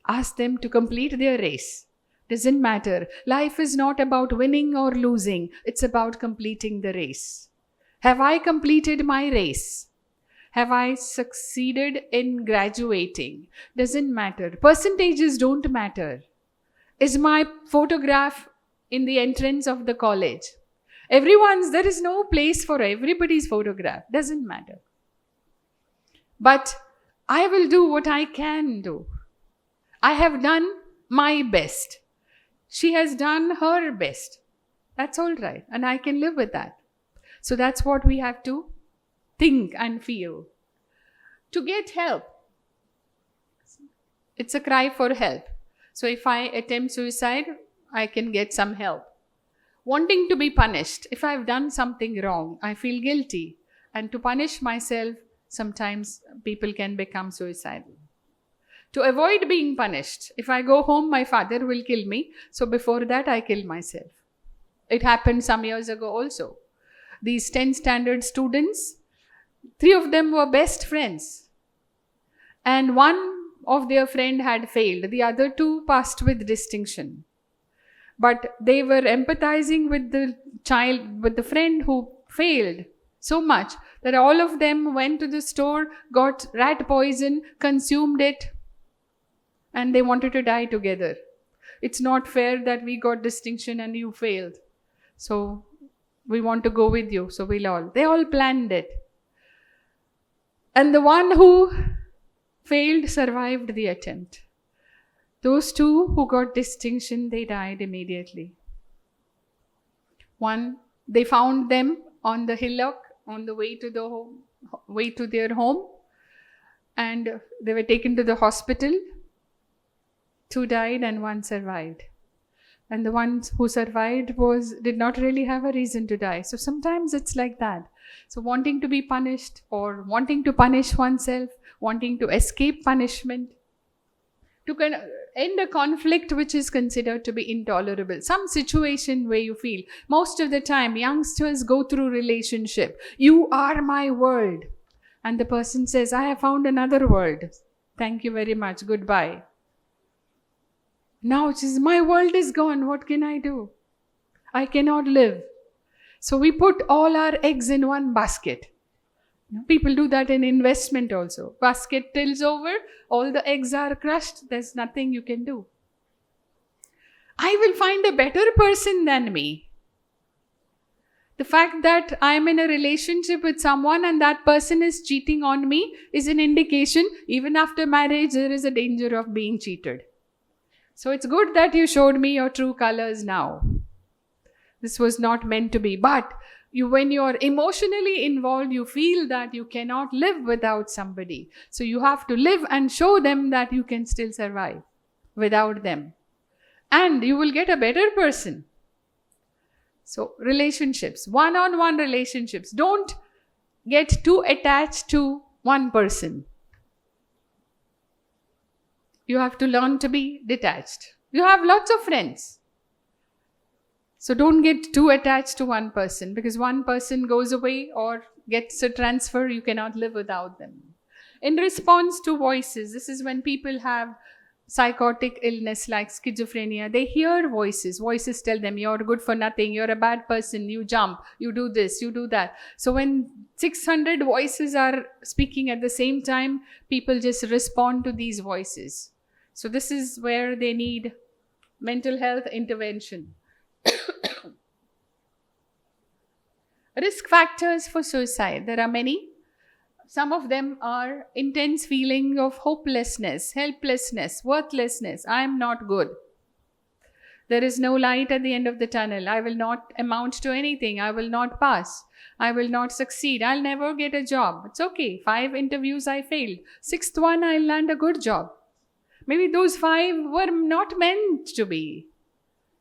E: Ask them to complete their race. Doesn't matter. Life is not about winning or losing. It's about completing the race. Have I completed my race? Have I succeeded in graduating? Doesn't matter. Percentages don't matter. Is my photograph in the entrance of the college? There is no place for everybody's photograph. Doesn't matter. But I will do what I can do. I have done my best. She has done her best. That's all right. And I can live with that. So that's what we have to think and feel. To get help. It's a cry for help. So if I attempt suicide, I can get some help. Wanting to be punished. If I've done something wrong, I feel guilty. And to punish myself, sometimes people can become suicidal. To avoid being punished. If I go home, my father will kill me. So before that, I kill myself. It happened some years ago also. These 10th standard students, 3 of them were best friends. And one of their friend had failed. The other 2 passed with distinction. But they were empathizing with the friend who failed so much that all of them went to the store, got rat poison, consumed it, and they wanted to die together. It's not fair that we got distinction and you failed. So We want to go with you, so they all planned it. And the one who failed survived the attempt. Those two who got distinction, they died immediately. One, they found them on the hillock on the way to their home, and they were taken to the hospital. 2 died and 1 survived. And the ones who survived did not really have a reason to die. So sometimes it's like that. So wanting to be punished or wanting to punish oneself, wanting to escape punishment, to end a conflict which is considered to be intolerable. Some situation where you feel, most of the time youngsters go through relationship. You are my world. And the person says, I have found another world. Thank you very much. Goodbye. Now it says, my world is gone. What can I do? I cannot live. So we put all our eggs in one basket. People do that in investment also. Basket tilts over, all the eggs are crushed, there's nothing you can do. I will find a better person than me. The fact that I am in a relationship with someone and that person is cheating on me is an indication, even after marriage, there is a danger of being cheated. So it's good that you showed me your true colors now. This was not meant to be. But when you're emotionally involved, you feel that you cannot live without somebody. So you have to live and show them that you can still survive without them. And you will get a better person. So relationships, one-on-one relationships. Don't get too attached to one person. You have to learn to be detached. You have lots of friends. So don't get too attached to one person, because one person goes away or gets a transfer, you cannot live without them. In response to voices, this is when people have psychotic illness like schizophrenia. They hear voices. Voices tell them, you're good for nothing, you're a bad person, you jump, you do this, you do that. So when 600 voices are speaking at the same time, people just respond to these voices. So this is where they need mental health intervention. Risk factors for suicide. There are many. Some of them are intense feeling of hopelessness, helplessness, worthlessness. I am not good. There is no light at the end of the tunnel. I will not amount to anything. I will not pass. I will not succeed. I'll never get a job. It's okay. 5 interviews I failed. 6th one I'll land a good job. Maybe those 5 were not meant to be.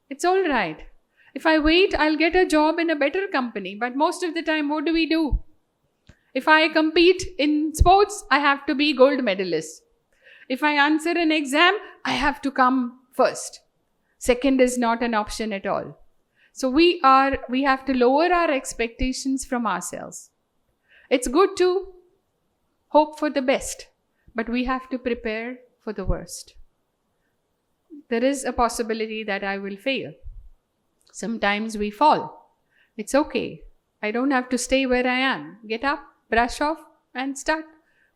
E: It's all right. If I wait, I'll get a job in a better company. But most of the time, what do? If I compete in sports, I have to be gold medalist. If I answer an exam, I have to come first. Second is not an option at all. So we have to lower our expectations from ourselves. It's good to hope for the best, but we have to prepare for the worst. There is a possibility that I will fail. Sometimes we fall. It's okay. I don't have to stay where I am. Get up, brush off, and start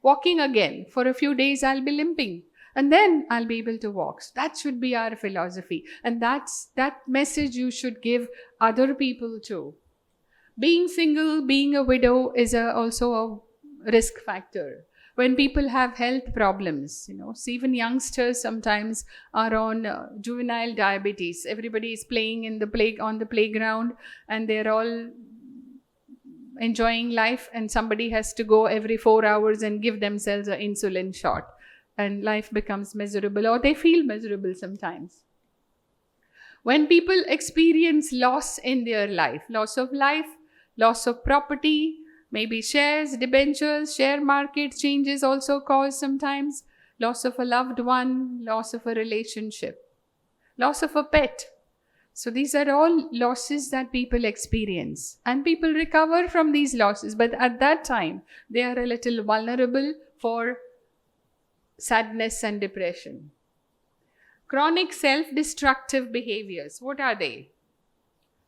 E: walking again. For a few days, I'll be limping. And then I'll be able to walk. So that should be our philosophy. And that message you should give other people too. Being single, being a widow is also a risk factor. When people have health problems, so even youngsters sometimes are on juvenile diabetes. Everybody is playing on the playground and they're all enjoying life, and somebody has to go every 4 hours and give themselves an insulin shot, and life becomes miserable, or they feel miserable sometimes. When people experience loss in their life, loss of property, maybe shares, debentures, share market changes also cause sometimes loss of a loved one, loss of a relationship, loss of a pet. So these are all losses that people experience, and people recover from these losses, but at that time they are a little vulnerable for sadness and depression. Chronic self-destructive behaviors. What are they?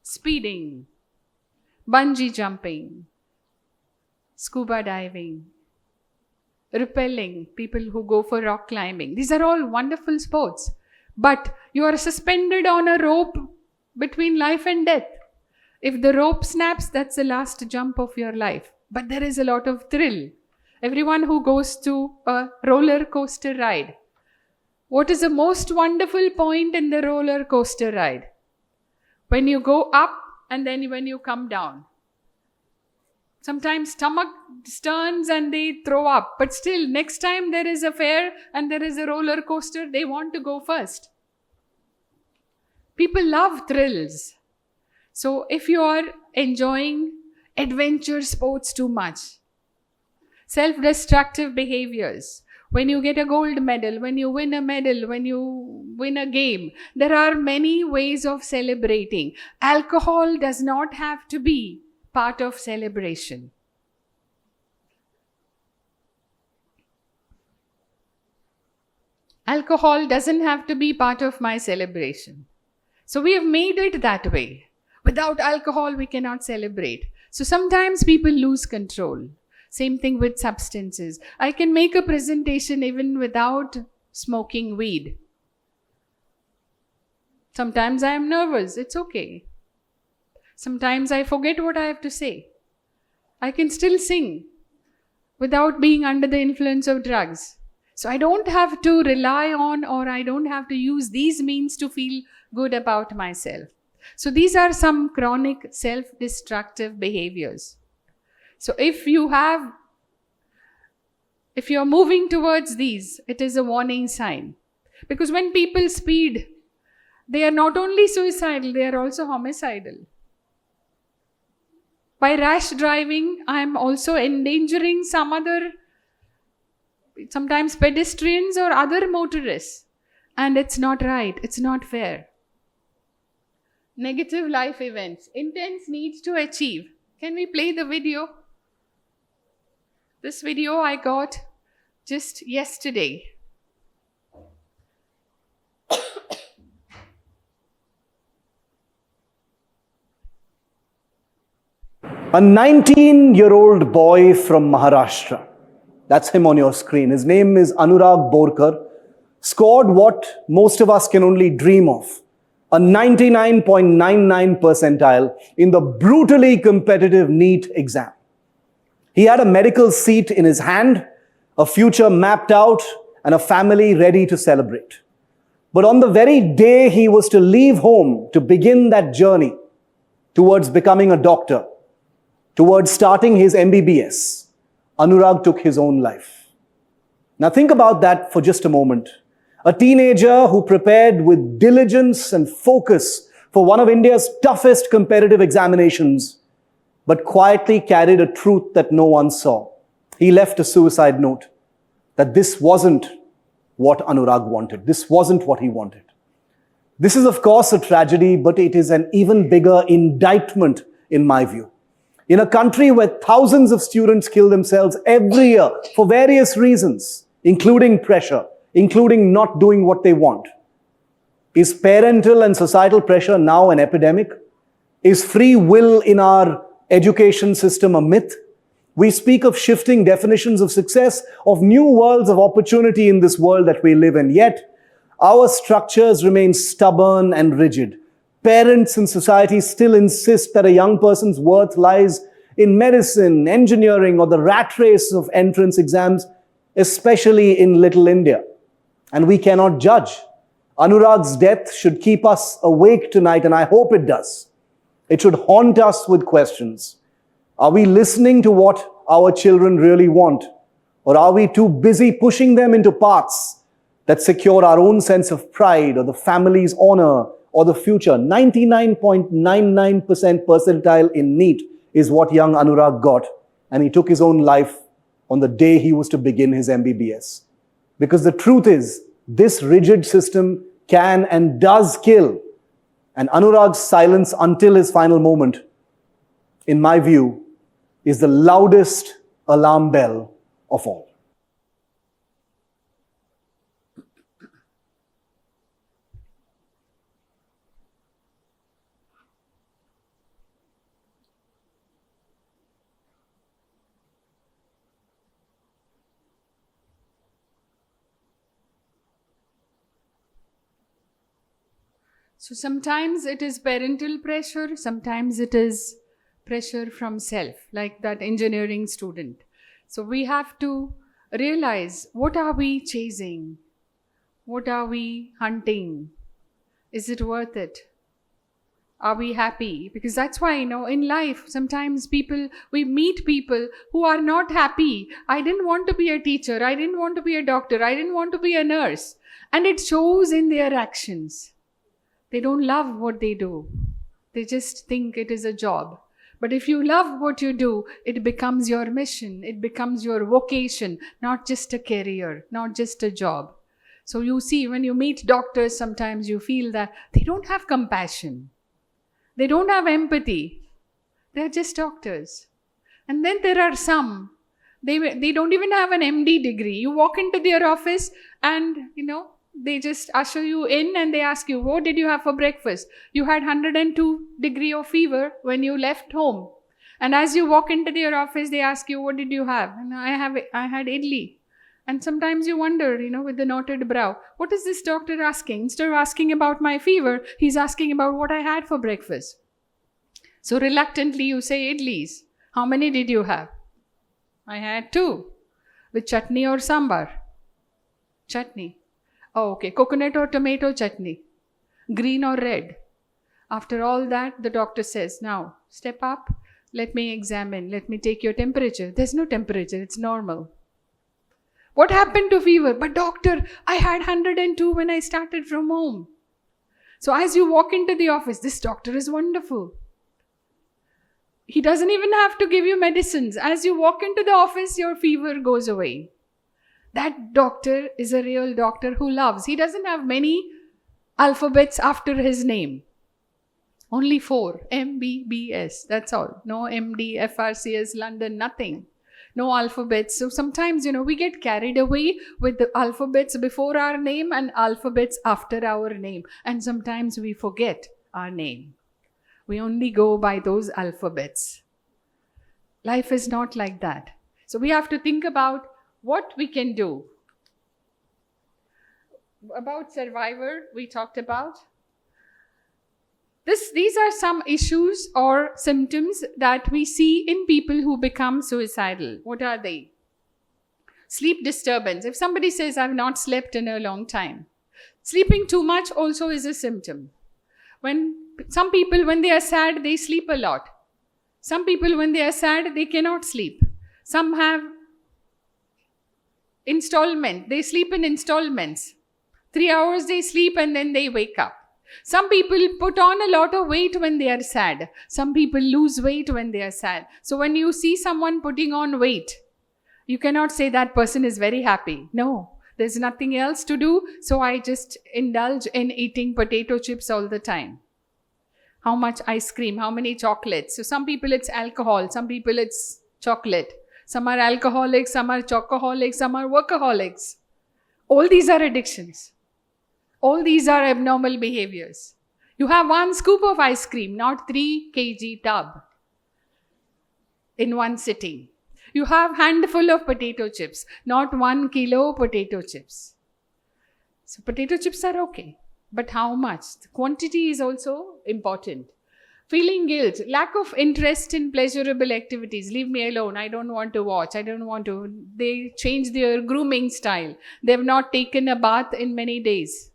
E: Speeding, bungee jumping, scuba diving, rappelling, people who go for rock climbing. These are all wonderful sports. But you are suspended on a rope between life and death. If the rope snaps, that's the last jump of your life. But there is a lot of thrill. Everyone who goes to a roller coaster ride, what is the most wonderful point in the roller coaster ride? When you go up and then when you come down. Sometimes stomach turns and they throw up. But still, next time there is a fair and there is a roller coaster, they want to go first. People love thrills. So if you are enjoying adventure sports too much, self-destructive behaviors, when you get a gold medal, when you win a medal, when you win a game, there are many ways of celebrating. Alcohol does not have to be part of celebration. Alcohol doesn't have to be part of my celebration. So we have made it that way. Without alcohol, we cannot celebrate. So sometimes people lose control. Same thing with substances. I can make a presentation even without smoking weed. Sometimes I am nervous. It's okay. Sometimes I forget what I have to say. I can still sing without being under the influence of drugs. So I don't have to rely on, or I don't have to use these means to feel good about myself. So these are some chronic self-destructive behaviors. So if you're moving towards these, it is a warning sign. Because when people speed, they are not only suicidal, they are also homicidal. By rash driving, I am also endangering some other, sometimes pedestrians or other motorists. And it's not right, it's not fair. Negative life events, intense needs to achieve. Can we play the video? This video I got just yesterday.
F: A 19-year-old boy from Maharashtra, that's him on your screen. His name is Anurag Borkar, scored what most of us can only dream of, a 99.99 percentile in the brutally competitive NEET exam. He had a medical seat in his hand, a future mapped out, and a family ready to celebrate. But on the very day he was to leave home to begin that journey towards becoming a doctor, towards starting his MBBS, Anurag took his own life. Now think about that for just a moment. A teenager who prepared with diligence and focus for one of India's toughest competitive examinations, but quietly carried a truth that no one saw. He left a suicide note that this wasn't what Anurag wanted. This wasn't what he wanted. This is, of course, a tragedy, but it is an even bigger indictment, in my view. In a country where thousands of students kill themselves every year for various reasons, including pressure, including not doing what they want, is parental and societal pressure now an epidemic? Is free will in our education system a myth? We speak of shifting definitions of success, of new worlds of opportunity in this world that we live in. Yet, our structures remain stubborn and rigid. Parents and society still insist that a young person's worth lies in medicine, engineering, or the rat race of entrance exams, especially in Little India. And we cannot judge. Anurag's death should keep us awake tonight, and I hope it does. It should haunt us with questions. Are we listening to what our children really want? Or are we too busy pushing them into paths that secure our own sense of pride or the family's honor or the future? 99.99% percentile in NEET is what young Anurag got, and he took his own life on the day he was to begin his MBBS. Because the truth is, this rigid system can and does kill. And Anurag's silence until his final moment, in my view, is the loudest alarm bell of all.
E: So sometimes it is parental pressure, sometimes it is pressure from self, like that engineering student. So we have to realize, what are we chasing? What are we hunting? Is it worth it? Are we happy? Because that's why, in life, sometimes we meet people who are not happy. I didn't want to be a teacher. I didn't want to be a doctor. I didn't want to be a nurse. And it shows in their actions. They don't love what they do. They just think it is a job. But if you love what you do, it becomes your mission. It becomes your vocation, not just a career, not just a job. So you see, when you meet doctors, sometimes you feel that they don't have compassion. They don't have empathy. They're just doctors. And then there are some, they don't even have an MD degree. You walk into their office and, they just usher you in and they ask you, what did you have for breakfast? You had 102 degree of fever when you left home. And as you walk into their office, they ask you, what did you have? And I had idli. And sometimes you wonder, with the knotted brow, what is this doctor asking? Instead of asking about my fever, he's asking about what I had for breakfast. So reluctantly you say idlis. How many did you have? I had 2. With chutney or sambar? Chutney. Oh, okay. Coconut or tomato chutney? Green or red? After all that, the doctor says, now step up. Let me examine. Let me take your temperature. There's no temperature. It's normal. What happened to fever? But doctor, I had 102 when I started from home. So as you walk into the office, this doctor is wonderful. He doesn't even have to give you medicines. As you walk into the office, your fever goes away. That doctor is a real doctor who loves. He doesn't have many alphabets after his name. Only 4. MBBS. That's all. No MD, FRCS, London, nothing. No alphabets. So sometimes, we get carried away with the alphabets before our name and alphabets after our name. And sometimes we forget our name. We only go by those alphabets. Life is not like that. So we have to think about what we can do. About survivor, we talked about. These are some issues or symptoms that we see in people who become suicidal. What are they? Sleep disturbance. If somebody says, I've not slept in a long time. Sleeping too much also is a symptom. Some people, when they are sad, they sleep a lot. Some people, when they are sad, they cannot sleep. Some have installment. They sleep in installments. 3 hours they sleep and then they wake up. Some people put on a lot of weight when they are sad. Some people lose weight when they are sad. So when you see someone putting on weight, you cannot say that person is very happy. No, there's nothing else to do. So I just indulge in eating potato chips all the time. How much ice cream? How many chocolates? So some people it's alcohol. Some people it's chocolate. Some are alcoholics. Some are chocoholics. Some are workaholics. All these are addictions. All these are abnormal behaviors. You have 1 scoop of ice cream, not 3 kg tub in one sitting. You have handful of potato chips, not 1 kilo potato chips. So potato chips are okay, but how much? The quantity is also important. Feeling guilt, lack of interest in pleasurable activities. Leave me alone. I don't want to watch. I don't want to. They change their grooming style. They have not taken a bath in many days.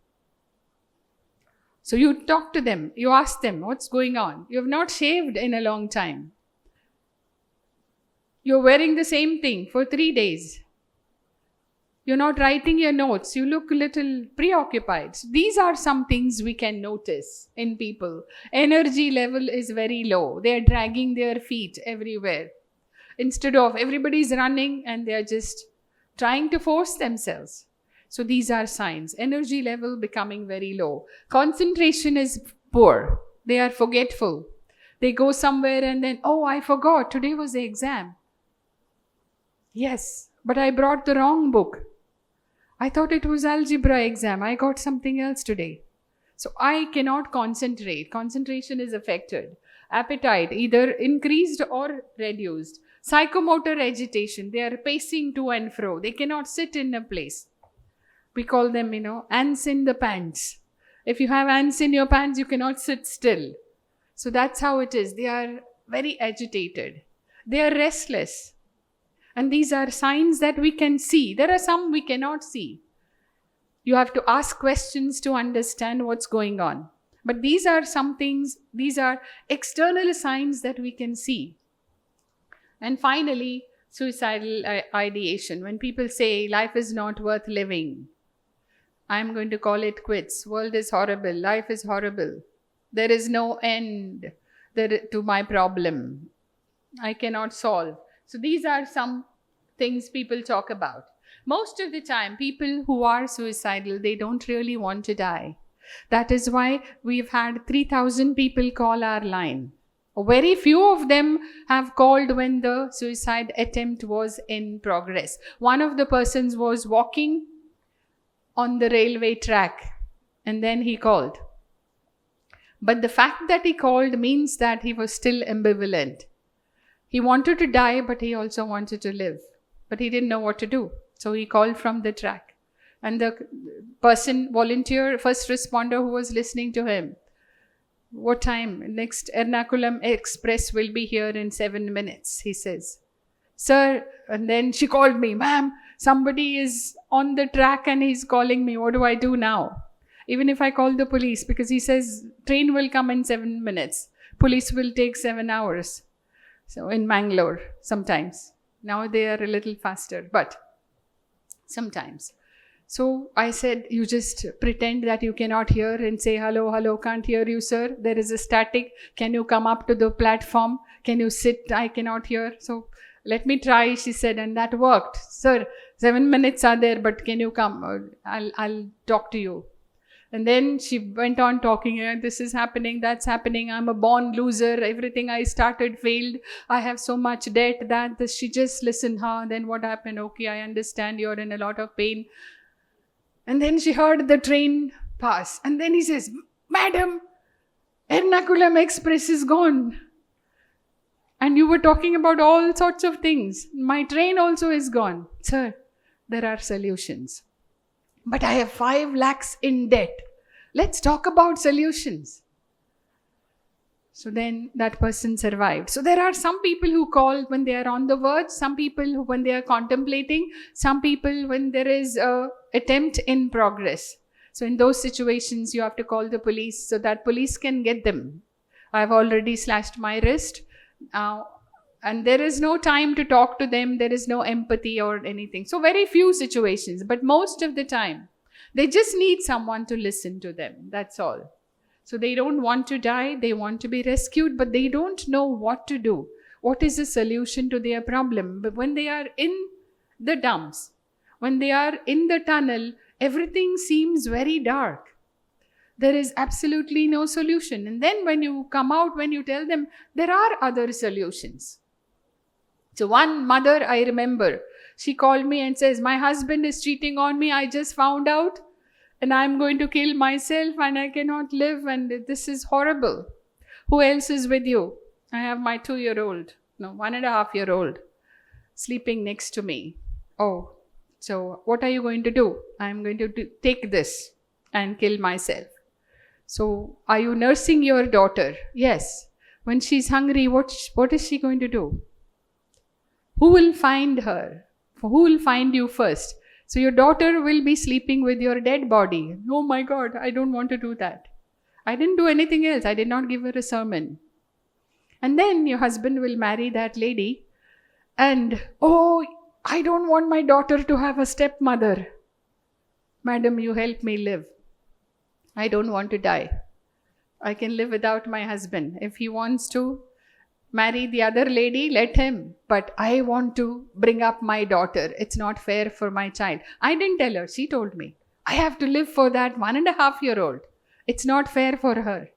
E: So you talk to them, you ask them, what's going on? You have not shaved in a long time. You're wearing the same thing for 3 days. You're not writing your notes. You look a little preoccupied. So these are some things we can notice in people. Energy level is very low. They're dragging their feet everywhere. Instead of everybody's running and they're just trying to force themselves. So these are signs. Energy level becoming very low. Concentration is poor. They are forgetful. They go somewhere and then, oh, I forgot. Today was the exam. Yes, but I brought the wrong book. I thought it was algebra exam. I got something else today. So I cannot concentrate. Concentration is affected. Appetite either increased or reduced. Psychomotor agitation. They are pacing to and fro. They cannot sit in a place. We call them, ants in the pants. If you have ants in your pants, you cannot sit still. So that's how it is. They are very agitated. They are restless. And these are signs that we can see. There are some we cannot see. You have to ask questions to understand what's going on. But these are some things, these are external signs that we can see. And finally, suicidal ideation. When people say life is not worth living, I'm going to call it quits. World is horrible. Life is horrible. There is no end to my problem. I cannot solve. So these are some things people talk about. Most of the time, people who are suicidal, they don't really want to die. That is why we've had 3,000 people call our line. Very few of them have called when the suicide attempt was in progress. One of the persons was walking on the railway track and then he called. But the fact that he called means that he was still ambivalent. He wanted to die, but he also wanted to live. But he didn't know what to do. So he called from the track. And the person, volunteer, first responder who was listening to him, what time? Next Ernakulam Express will be here in 7 minutes, he says. Sir, and then she called me, ma'am, somebody is on the track and he's calling me. What do I do now? Even if I call the police, because he says train will come in 7 minutes. Police will take 7 hours. So in Mangalore, sometimes. Now they are a little faster, but sometimes. So I said, you just pretend that you cannot hear and say, hello, hello, can't hear you, sir. There is a static. Can you come up to the platform? Can you sit? I cannot hear. So let me try, she said, and that worked. Sir, 7 minutes are there, but can you come? I'll talk to you. And then she went on talking, this is happening, that's happening, I'm a born loser, everything I started failed, I have so much debt, that this. She just listened, then what happened? Okay, I understand, you're in a lot of pain. And then she heard the train pass. And then he says, Madam, Ernakulam Express is gone. And you were talking about all sorts of things. My train also is gone. Sir, there are solutions. But I have 5 lakhs in debt. Let's talk about solutions. So then that person survived. So there are some people who call when they are on the verge, some people who when they are contemplating, some people when there is an attempt in progress. So in those situations, you have to call the police so that police can get them. I've already slashed my wrist. And there is no time to talk to them. There is no empathy or anything. So very few situations, but most of the time, they just need someone to listen to them. That's all. So they don't want to die. They want to be rescued, but they don't know what to do. What is the solution to their problem? But when they are in the dumps, when they are in the tunnel, everything seems very dark. There is absolutely no solution. And then when you come out, when you tell them, there are other solutions. So one mother I remember, she called me and says, my husband is cheating on me. I just found out and I'm going to kill myself and I cannot live and this is horrible. Who else is with you? I have my 1.5-year-old sleeping next to me. Oh, so what are you going to do? I'm going to take this and kill myself. So are you nursing your daughter? Yes. When she's hungry, what is she going to do? Who will find her? Who will find you first? So your daughter will be sleeping with your dead body. Oh my God, I don't want to do that. I didn't do anything else. I did not give her a sermon. And then your husband will marry that lady and, oh, I don't want my daughter to have a stepmother. Madam, you help me live. I don't want to die. I can live without my husband. If he wants to marry the other lady, let him. But I want to bring up my daughter. It's not fair for my child. I didn't tell her. She told me. I have to live for that 1.5-year-old. It's not fair for her.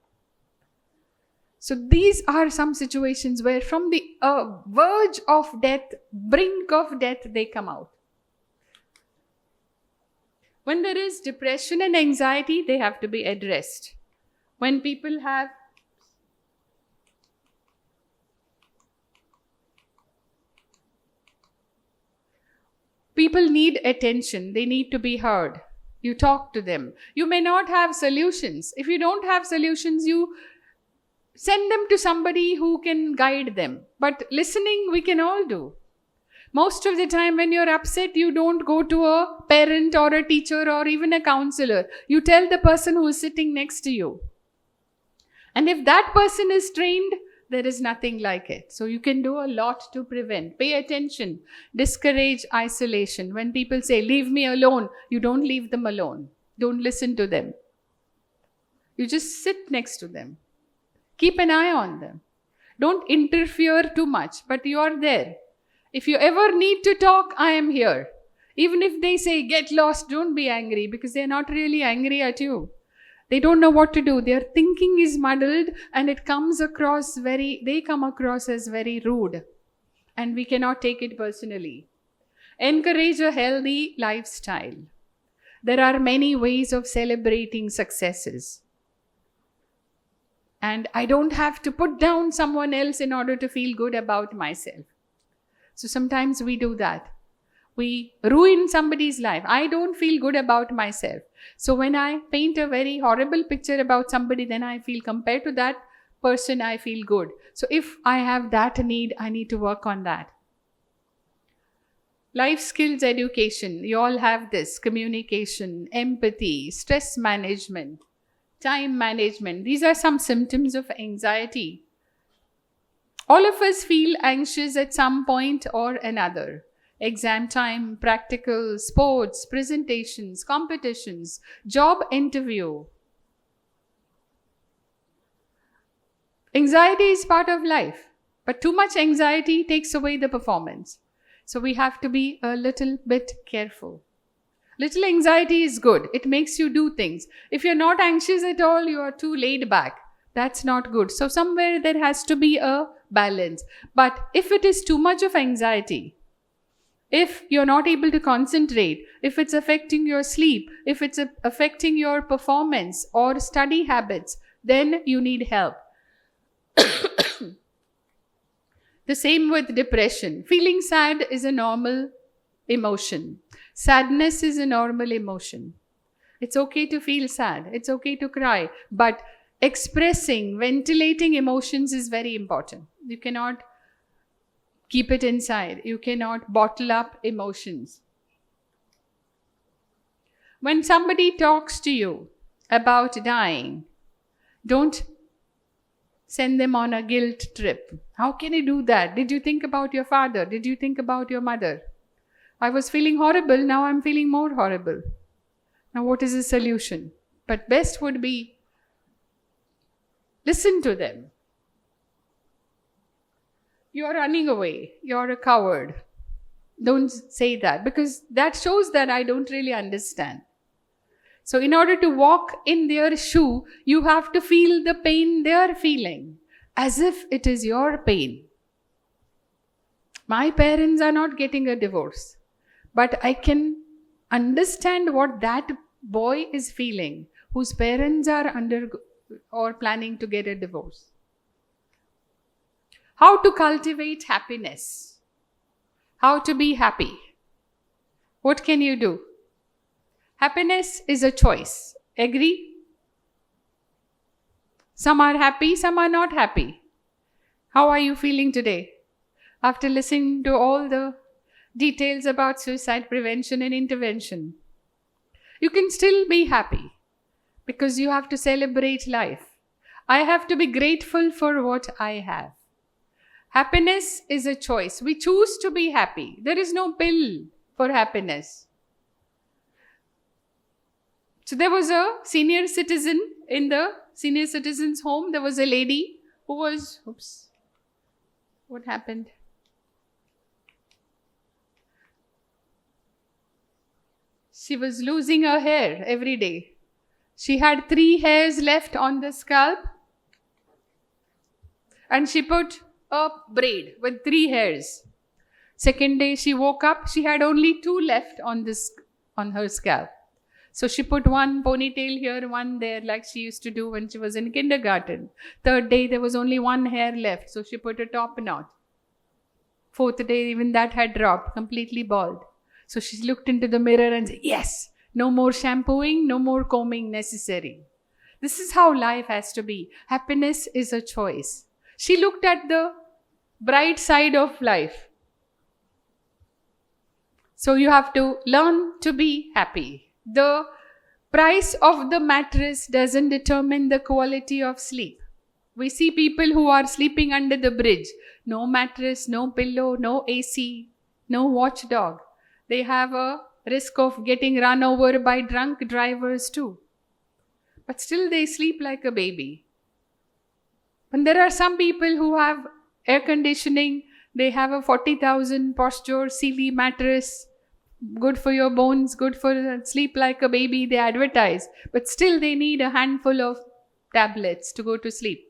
E: So these are some situations where from the verge of death, brink of death, they come out. When there is depression and anxiety, they have to be addressed. When people have people need attention, they need to be heard. You talk to them. You may not have solutions. If you don't have solutions, you send them to somebody who can guide them. But listening, we can all do. Most of the time when you're upset, you don't go to a parent or a teacher or even a counselor. You tell the person who is sitting next to you. And if that person is trained, there is nothing like it. So you can do a lot to prevent. Pay attention. Discourage isolation. When people say, leave me alone, you don't leave them alone. Don't listen to them. You just sit next to them. Keep an eye on them. Don't interfere too much, but you are there. If you ever need to talk, I am here. Even if they say, get lost, don't be angry, because they're not really angry at you. They don't know what to do. Their thinking is muddled and they come across as very rude. And we cannot take it personally. Encourage a healthy lifestyle. There are many ways of celebrating successes. And I don't have to put down someone else in order to feel good about myself. So sometimes we do that. We ruin somebody's life. I don't feel good about myself. So when I paint a very horrible picture about somebody, then I feel compared to that person, I feel good. So if I have that need, I need to work on that. Life skills education. You all have this. Communication, empathy, stress management, time management. These are some symptoms of anxiety. All of us feel anxious at some point or another. Exam time, practical, sports, presentations, competitions, job interview. Anxiety is part of life, but too much anxiety takes away the performance. So we have to be a little bit careful. Little anxiety is good. It makes you do things. If you're not anxious at all, you are too laid back. That's not good. So somewhere there has to be a balance. But if it is too much of anxiety, if you're not able to concentrate, if it's affecting your sleep, if it's affecting your performance or study habits, then you need help. The same with depression. Feeling sad is a normal emotion. Sadness is a normal emotion. It's okay to feel sad. It's okay to cry. But expressing, ventilating emotions is very important. You cannot keep it inside. You cannot bottle up emotions. When somebody talks to you about dying, don't send them on a guilt trip. How can you do that? Did you think about your father? Did you think about your mother? I was feeling horrible, now I'm feeling more horrible. Now what is the solution? But best would be listen to them. You're running away. You're a coward. Don't say that, because that shows that I don't really understand. So in order to walk in their shoe, you have to feel the pain they are feeling, as if it is your pain. My parents are not getting a divorce, but I can understand what that boy is feeling, whose parents are or planning to get a divorce. How to cultivate happiness. How to be happy. What can you do? Happiness is a choice. Agree? Some are happy, some are not happy. How are you feeling today? After listening to all the details about suicide prevention and intervention. You can still be happy because you have to celebrate life. I have to be grateful for what I have. Happiness is a choice. We choose to be happy. There is no pill for happiness. So there was a senior citizen in the senior citizens' home. There was a lady who was, what happened? She was losing her hair every day. She had 3 hairs left on the scalp, and she put a braid with 3 hairs. Second day she woke up, she had only 2 left on her scalp. So she put one ponytail here, one there, like she used to do when she was in kindergarten. Third day there was only 1 hair left, so she put a top knot. Fourth day even that had dropped, completely bald. So she looked into the mirror and said, yes, No more shampooing, no more combing necessary. This is how life has to be. Happiness is a choice. She looked at the bright side of life. So you have to learn to be happy. The price of the mattress doesn't determine the quality of sleep. We see people who are sleeping under the bridge. No mattress, no pillow, no AC, no watchdog. They have a risk of getting run over by drunk drivers too. But still they sleep like a baby. And there are some people who have air conditioning. They have a 40,000 posture Sealy mattress. Good for your bones, good for sleep like a baby, they advertise. But still they need a handful of tablets to go to sleep.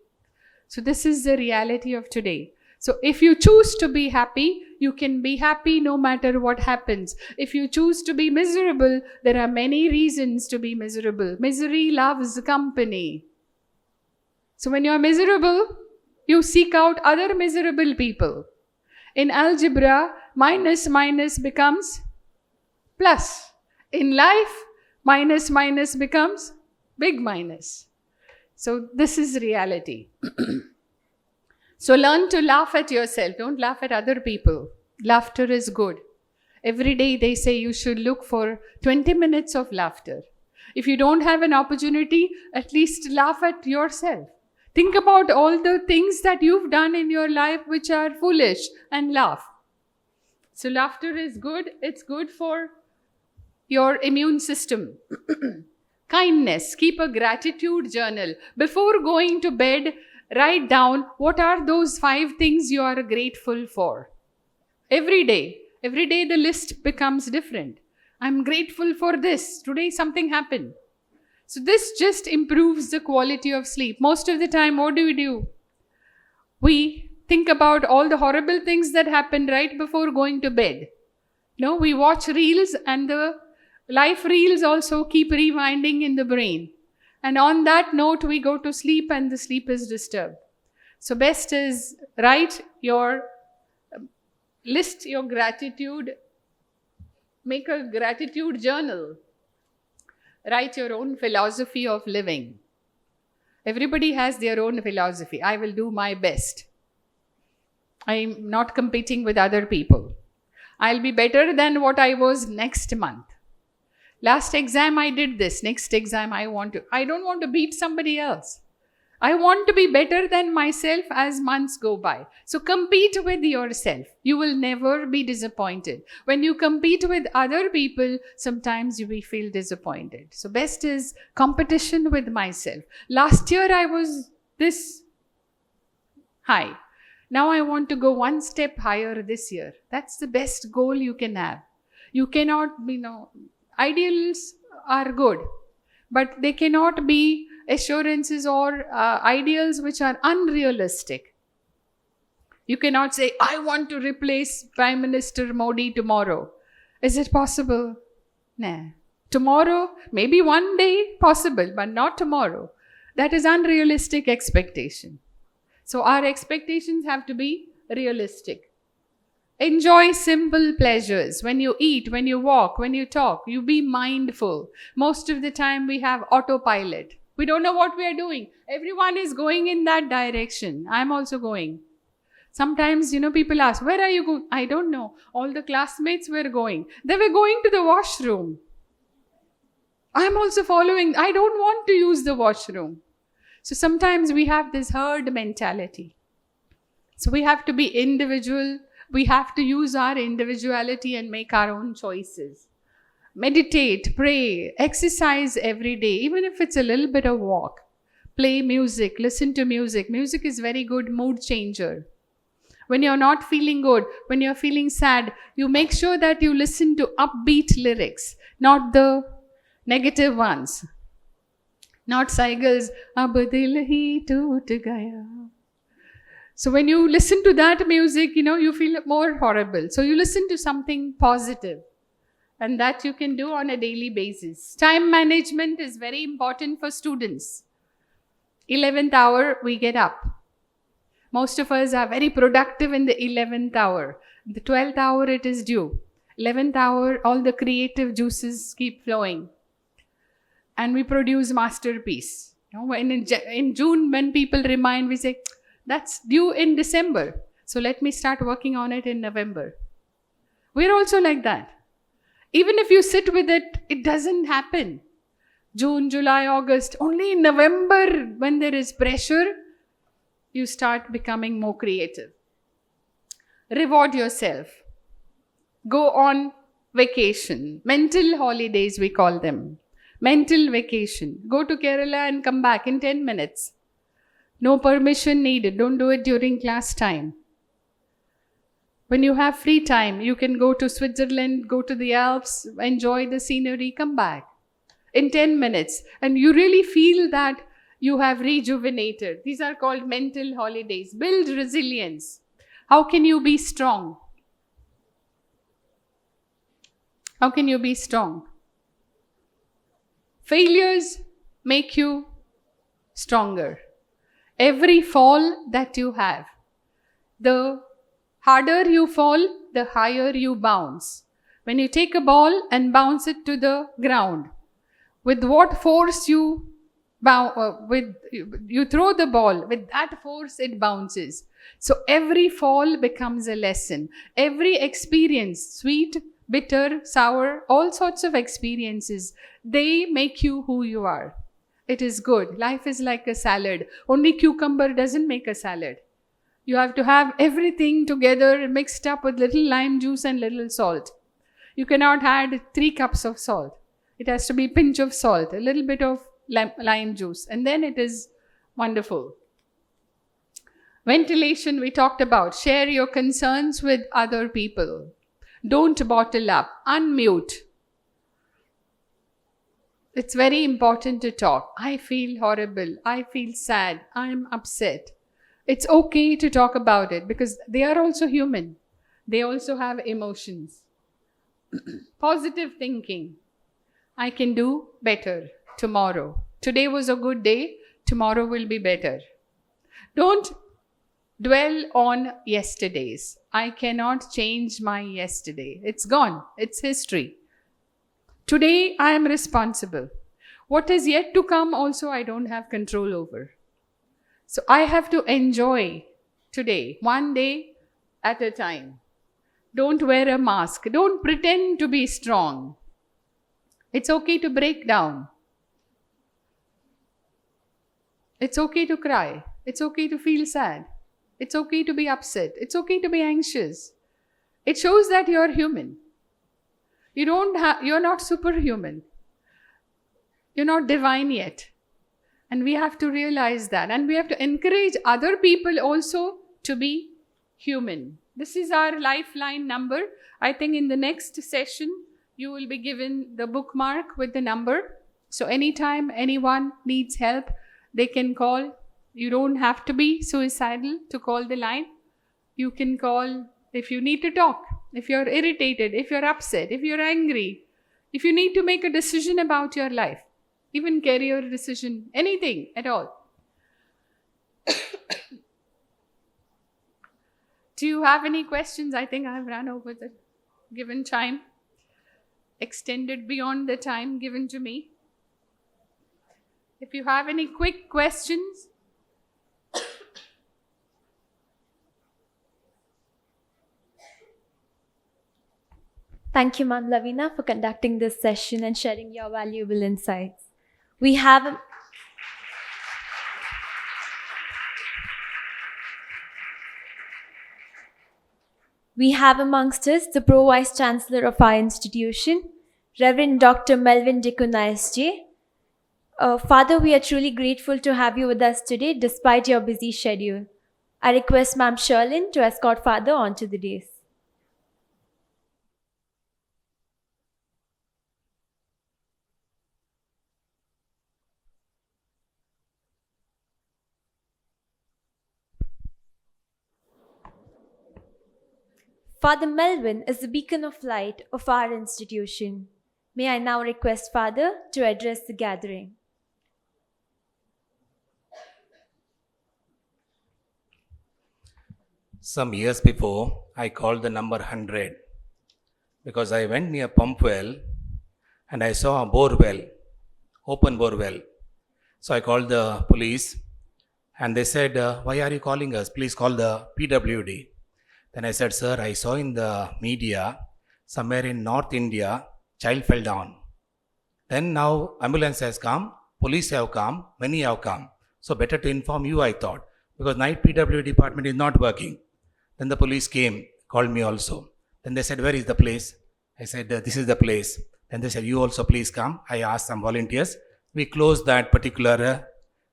E: So this is the reality of today. So if you choose to be happy, you can be happy no matter what happens. If you choose to be miserable, there are many reasons to be miserable. Misery loves company. So when you are miserable, you seek out other miserable people. In algebra, minus minus becomes plus. In life, minus minus becomes big minus. So this is reality. So learn to laugh at yourself. Don't laugh at other people. Laughter is good. Every day they say you should look for 20 minutes of laughter. If you don't have an opportunity, at least laugh at yourself. Think about all the things that you've done in your life which are foolish and laugh. So laughter is good. It's good for your immune system. Kindness. Keep a gratitude journal. Before going to bed, write down what are those 5 things you are grateful for. Every day the list becomes different. I'm grateful for this. Today something happened. So this just improves the quality of sleep. Most of the time, what do? We think about all the horrible things that happened right before going to bed. No, we watch reels and the life reels also keep rewinding in the brain. And on that note, we go to sleep and the sleep is disturbed. So best is list your gratitude, make a gratitude journal. Write your own philosophy of living. Everybody has their own philosophy. I will do my best. I'm not competing with other people. I'll be better than what I was next month. Last exam I did this. Next exam I don't want to beat somebody else. I want to be better than myself as months go by. So compete with yourself. You will never be disappointed. When you compete with other people, sometimes you will feel disappointed. So best is competition with myself. Last year I was this high. Now I want to go one step higher this year. That's the best goal you can have. You cannot, ideals are good, but they cannot be assurances or ideals which are unrealistic. You cannot say, I want to replace Prime Minister Modi tomorrow. Is it possible? Nah. Tomorrow, maybe one day possible, but not tomorrow. That is unrealistic expectation. So our expectations have to be realistic. Enjoy simple pleasures. When you eat, when you walk, when you talk, you be mindful. Most of the time we have autopilot. We don't know what we are doing. Everyone is going in that direction. I'm also going. Sometimes, people ask, where are you going? I don't know. All the classmates were going. They were going to the washroom. I'm also following. I don't want to use the washroom. So sometimes we have this herd mentality. So we have to be individual. We have to use our individuality and make our own choices. Meditate, pray, exercise every day, even if it's a little bit of walk. Play music, listen to music. Music is very good mood changer. When you're not feeling good, when you're feeling sad, you make sure that you listen to upbeat lyrics, not the negative ones. Not Saigal's Ab Dil Hi Toot Gaya. So when you listen to that music, you feel more horrible. So you listen to something positive. And that you can do on a daily basis. Time management is very important for students. 11th hour, we get up. Most of us are very productive in the 11th hour. The 12th hour, it is due. 11th hour, all the creative juices keep flowing. And we produce masterpiece. When in June, when people remind, we say, that's due in December. So let me start working on it in November. We're also like that. Even if you sit with it, it doesn't happen. June, July, August. Only in November, when there is pressure, you start becoming more creative. Reward yourself. Go on vacation. Mental holidays, we call them. Mental vacation. Go to Kerala and come back in 10 minutes. No permission needed. Don't do it during class time. When you have free time, you can go to Switzerland, go to the Alps, enjoy the scenery, come back in 10 minutes. And you really feel that you have rejuvenated. These are called mental holidays. Build resilience. How can you be strong? How can you be strong? Failures make you stronger. Every fall that you have, the harder you fall, the higher you bounce. When you take a ball and bounce it to the ground, with what force you throw the ball, with that force it bounces. So every fall becomes a lesson. Every experience, sweet, bitter, sour, all sorts of experiences, they make you who you are. It is good. Life is like a salad. Only cucumber doesn't make a salad. You have to have everything together mixed up with little lime juice and little salt. You cannot add 3 cups of salt. It has to be a pinch of salt, a little bit of lime juice, and then it is wonderful. Ventilation we talked about. Share your concerns with other people. Don't bottle up. Unmute. It's very important to talk. I feel horrible. I feel sad. I'm upset. It's okay to talk about it because they are also human. They also have emotions. Positive thinking. I can do better tomorrow. Today was a good day. Tomorrow will be better. Don't dwell on yesterdays. I cannot change my yesterday. It's gone. It's history. Today I am responsible. What is yet to come also I don't have control over. So I have to enjoy today, one day at a time. Don't wear a mask. Don't pretend to be strong. It's okay to break down. It's okay to cry. It's okay to feel sad. It's okay to be upset. It's okay to be anxious. It shows that you're human. You're not superhuman. You're not divine yet. And we have to realize that. And we have to encourage other people also to be human. This is our lifeline number. I think in the next session, you will be given the bookmark with the number. So anytime anyone needs help, they can call. You don't have to be suicidal to call the line. You can call if you need to talk, if you're irritated, if you're upset, if you're angry, if you need to make a decision about your life, even career decision, anything at all. Do you have any questions? I think I've run over the given time, extended beyond the time given to me. If you have any quick questions.
A: Thank you, Ma'am Lavina, for conducting this session and sharing your valuable insights. We have amongst us the Pro Vice Chancellor of our institution, Reverend Dr. Melvin Dikun ISJ. Father, we are truly grateful to have you with us today despite your busy schedule. I request Ma'am Sherlyn to escort Father onto the dais. Father Melvin is the beacon of light of our institution. May I now request Father to address the gathering.
G: Some years before, I called the number 100 because I went near pump well and I saw a bore well, open bore well. So I called the police and they said, why are you calling us? Please call the PWD. Then I said, sir, I saw in the media somewhere in North India, child fell down. Then now ambulance has come, police have come, many have come. So better to inform you, I thought, because night PWD department is not working. Then the police came, called me also. Then they said, where is the place? I said, this is the place. Then they said, you also please come. I asked some volunteers. We closed that particular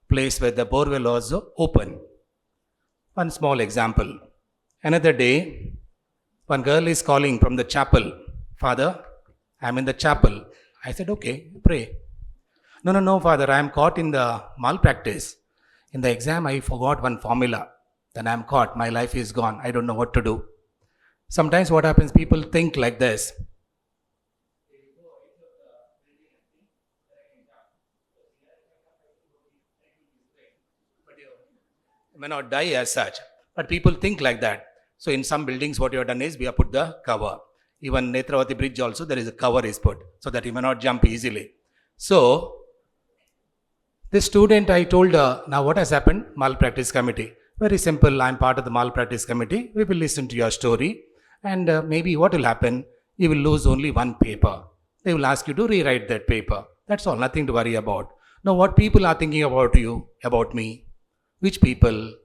G: place where the borewell was open. One small example. Another day, one girl is calling from the chapel. Father, I am in the chapel. I said, okay, pray. No, Father, I am caught in the malpractice. In the exam, I forgot one formula. Then I am caught. My life is gone. I don't know what to do. Sometimes what happens, people think like this. You may not die as such, but people think like that. So in some buildings, what you have done is we have put the cover. Even Netravati Bridge also, there is a cover is put so that you may not jump easily. So this student, I told her, now what has happened? Malpractice committee. Very simple, I am part of the malpractice committee. We will listen to your story and maybe what will happen? You will lose only one paper. They will ask you to rewrite that paper. That's all, nothing to worry about. Now what people are thinking about you, about me? Which people?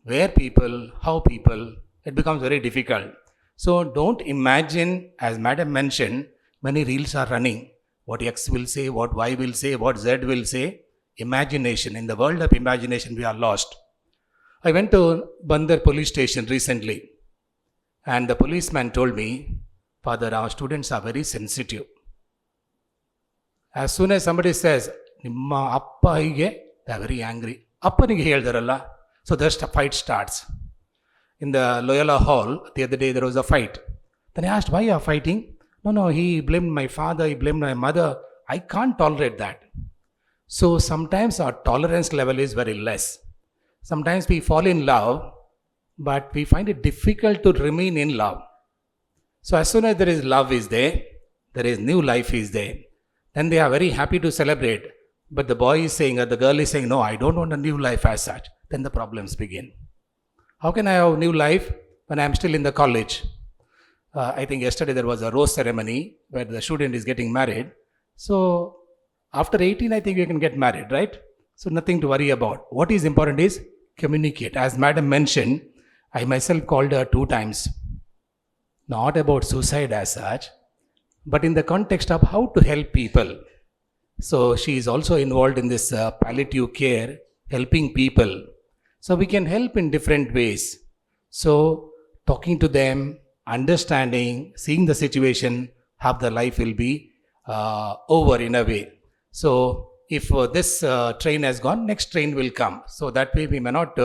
G: Where people? How people? It becomes very difficult. So don't imagine, as Madam mentioned, many reels are running. What X will say, what Y will say, what Z will say. Imagination. In the world of imagination, we are lost. I went to Bandar police station recently and the policeman told me, Father, our students are very sensitive. As soon as somebody says, Nimma appa hige, they are very angry. Appa nige heldaralla. So the fight starts. In the Loyola Hall, the other day there was a fight. Then I asked, why you are fighting? No, he blamed my father, he blamed my mother. I can't tolerate that. So sometimes our tolerance level is very less. Sometimes we fall in love, but we find it difficult to remain in love. So as soon as there is love is there is new life is there. Then they are very happy to celebrate. But the boy is saying, or the girl is saying, no, I don't want a new life as such. Then the problems begin. How can I have new life when I am still in the college? I think yesterday there was a rose ceremony where the student is getting married. So after 18, I think you can get married, right? So nothing to worry about. What is important is communicate. As Madam mentioned, I myself called her 2 times. Not about suicide as such, but in the context of how to help people. So she is also involved in this palliative care, helping people. So we can help in different ways. So talking to them, understanding, seeing the situation, half the life will be over in a way. So if this train has gone, next train will come. So that way we may not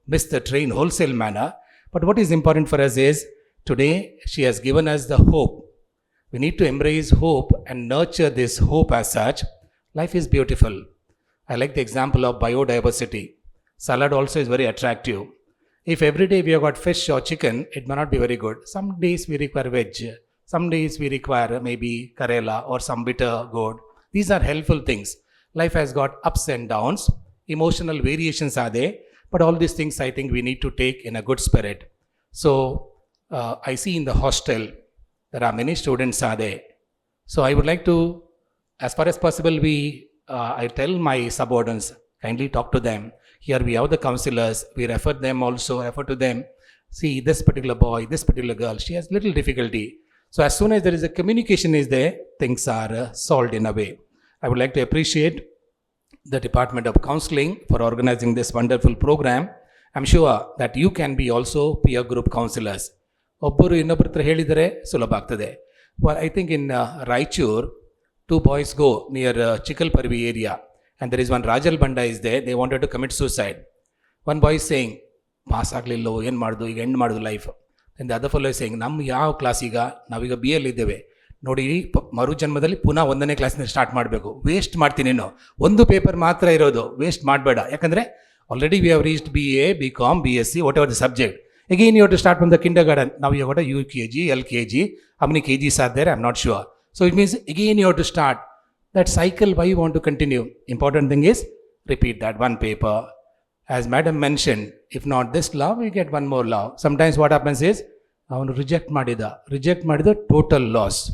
G: miss the train wholesale manner. But what is important for us is, today she has given us the hope. We need to embrace hope and nurture this hope as such. Life is beautiful. I like the example of biodiversity. Salad also is very attractive. If every day we have got fish or chicken, it may not be very good. Some days we require veg. Some days we require maybe Karela or some bitter gourd. These are helpful things. Life has got ups and downs. Emotional variations are there. But all these things I think we need to take in a good spirit. So I see in the hostel, there are many students are there. So I would like to, as far as possible, I tell my subordinates, kindly talk to them. Here we have the counselors, we refer to them. See, this particular boy, this particular girl, she has little difficulty. So as soon as there is a communication is there, things are solved in a way. I would like to appreciate the Department of Counseling for organizing this wonderful program. I'm sure that you can be also peer group counselors. Well, I think in Raichur, 2 boys go near Chikalparvi area. And there is one Rajal Banda is there, they wanted to commit suicide. One boy is saying, pass aglillo, yen mardu, ಈಗ end mardu life. Then the other fellow is saying, ನಮ್ಮ ಯಾವ ಕ್ಲಾಸಿಗ ನಾವೀಗ B L ಇದ್ದೇವೆ ನೋಡಿ, ಮರು ಜನ್ಮದಲ್ಲಿ ಪುನಃ 1ನೇ ಕ್ಲಾಸ್ನ ಸ್ಟಾರ್ಟ್ ಮಾಡಬೇಕು. ವೇಸ್ಟ್ ಮಾಡ್ತೀನಿ ನೀನು, 1 ಪೇಪರ್ ಮಾತ್ರ ಇರೋದು, ವೇಸ್ಟ್ ಮಾಡಬೇಡ. ಯಾಕಂದರೆ already we have reached BA, BCom, BSc, what ever the subject. Again, you have to start from the kindergarten. Now you have got a UKG, LKG. How many kgs are there? I'm not sure. So it means again you have to start that cycle. Why you want to continue? Important thing is repeat that one paper. As madam mentioned, if not this law, we get one more law. Sometimes what happens is, I want to reject madida total loss.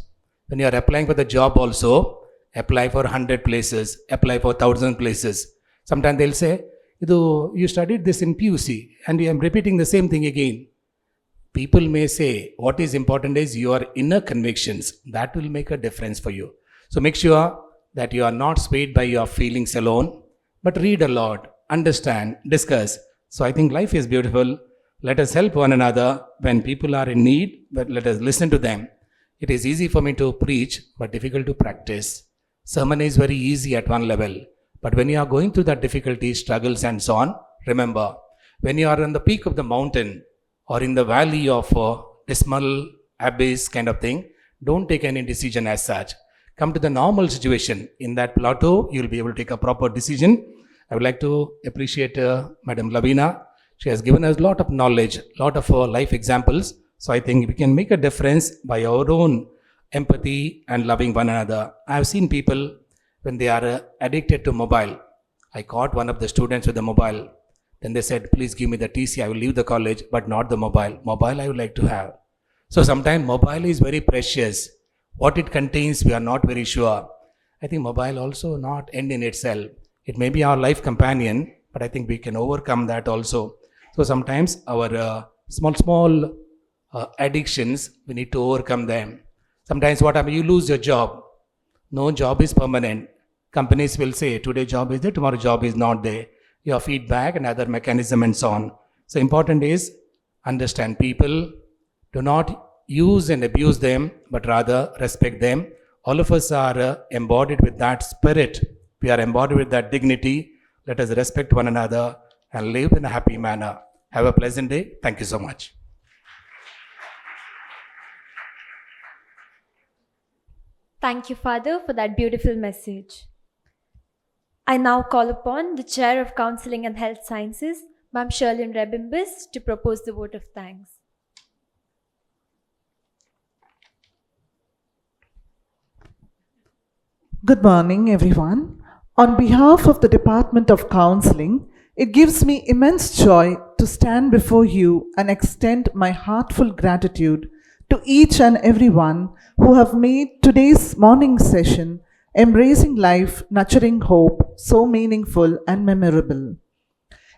G: When you are applying for the job also, apply for 100 places, apply for 1,000 places. Sometimes they'll say, you studied this in PUC and I am repeating the same thing again. People may say, what is important is your inner convictions. That will make a difference for you. So make sure that you are not swayed by your feelings alone, but read a lot, understand, discuss. So I think life is beautiful. Let us help one another when people are in need, but let us listen to them. It is easy for me to preach, but difficult to practice. Sermon is very easy at one level, but when you are going through that difficulty, struggles and so on, remember, when you are on the peak of the mountain or in the valley of dismal abyss kind of thing, don't take any decision as such. Come to the normal situation. In that plateau, you will be able to take a proper decision. I would like to appreciate Madam Lavina. She has given us a lot of knowledge, lot of life examples. So I think we can make a difference by our own empathy and loving one another. I have seen people when they are addicted to mobile. I caught one of the students with the mobile. Then they said, please give me the TC. I will leave the college, but not the mobile. Mobile I would like to have. So sometimes mobile is very precious. What it contains, we are not very sure. I think mobile also not end in itself. It may be our life companion, but I think we can overcome that also. So sometimes our small addictions, we need to overcome them. Sometimes what happens, you lose your job. No job is permanent. Companies will say, today job is there, tomorrow job is not there. Your feedback and other mechanism and so on. So important is understand people. Do not use and abuse them, but rather respect them. All of us are embodied with that spirit. We are embodied with that dignity. Let us respect one another and live in a happy manner. Have a pleasant day. Thank you so much.
H: Thank you, Father, for that beautiful message. I now call upon the Chair of Counseling and Health Sciences, Ma'am Sherlyn Rebimbis, to propose the vote of thanks.
I: Good morning, everyone. On behalf of the Department of Counseling, it gives me immense joy to stand before you and extend my heartfelt gratitude to each and everyone who have made today's morning session, Embracing Life, Nurturing Hope, so meaningful and memorable.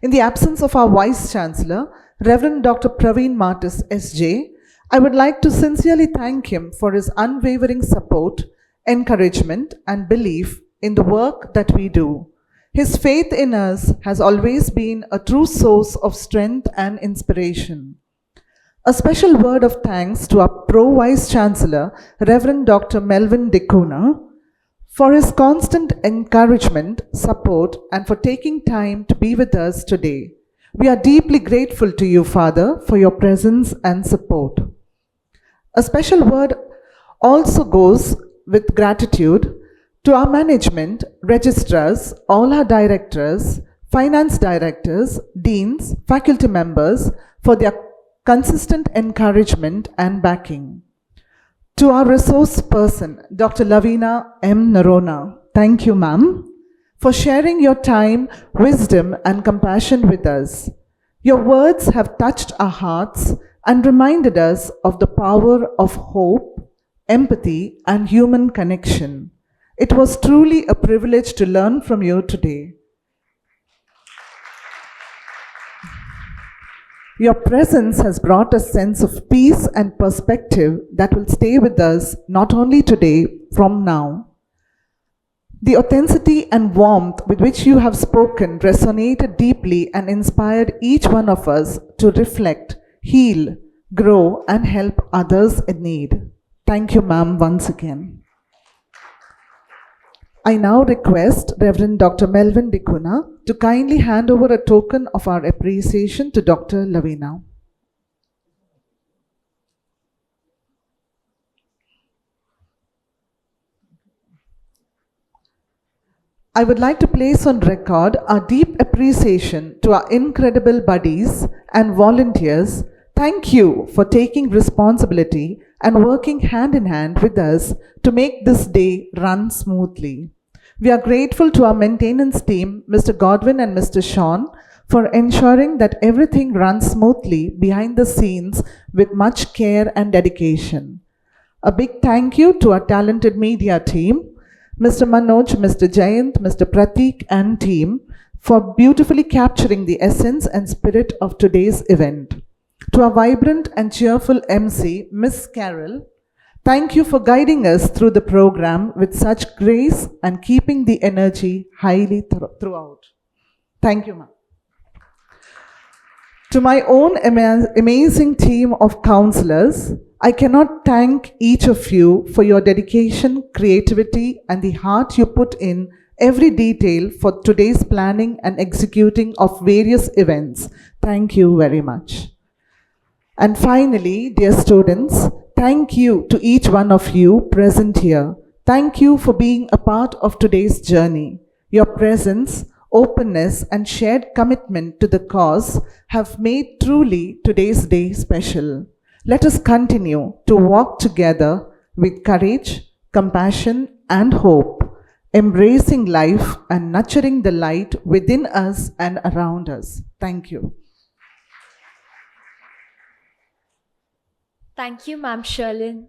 I: In the absence of our Vice Chancellor, Reverend Dr. Praveen Martis, SJ, I would like to sincerely thank him for his unwavering support, encouragement, and belief in the work that we do. His faith in us has always been a true source of strength and inspiration. A special word of thanks to our Pro-Vice Chancellor, Reverend Dr. Melvin Dicuna, for his constant encouragement, support, and for taking time to be with us today. We are deeply grateful to you, Father, for your presence and support. A special word also goes with gratitude to our management, registrars, all our directors, finance directors, deans, faculty members for their consistent encouragement and backing. To our resource person, Dr. Lavina M. Narona, thank you, ma'am, for sharing your time, wisdom, and compassion with us. Your words have touched our hearts and reminded us of the power of hope, empathy, and human connection. It was truly a privilege to learn from you today. Your presence has brought a sense of peace and perspective that will stay with us not only today, from now. The authenticity and warmth with which you have spoken resonated deeply and inspired each one of us to reflect, heal, grow, and help others in need. Thank you, ma'am, once again. I now request Reverend Dr. Melvin Dicuna to kindly hand over a token of our appreciation to Dr. Lavina. I would like to place on record our deep appreciation to our incredible buddies and volunteers Thank you for taking responsibility and working hand in hand with us to make this day run smoothly. We are grateful to our maintenance team, Mr. Godwin and Mr. Sean, for ensuring that everything runs smoothly behind the scenes with much care and dedication. A big thank you to our talented media team, Mr. Manoj, Mr. Jayant, Mr. Pratik and team for beautifully capturing the essence and spirit of today's event. To our vibrant and cheerful MC, Miss Carol, thank you for guiding us through the program with such grace and keeping the energy highly throughout. Thank you, ma'am. To my own amazing team of counselors, I cannot thank each of you for your dedication, creativity, and the heart you put in every detail for today's planning and executing of various events. Thank you very much. And finally, dear students, thank you to each one of you present here. Thank you for being a part of today's journey. Your presence, openness, and shared commitment to the cause have made truly today's day special. Let us continue to walk together with courage, compassion, and hope, embracing life and nurturing the light within us and around us. Thank you.
H: Thank you, Ma'am Sherlyn.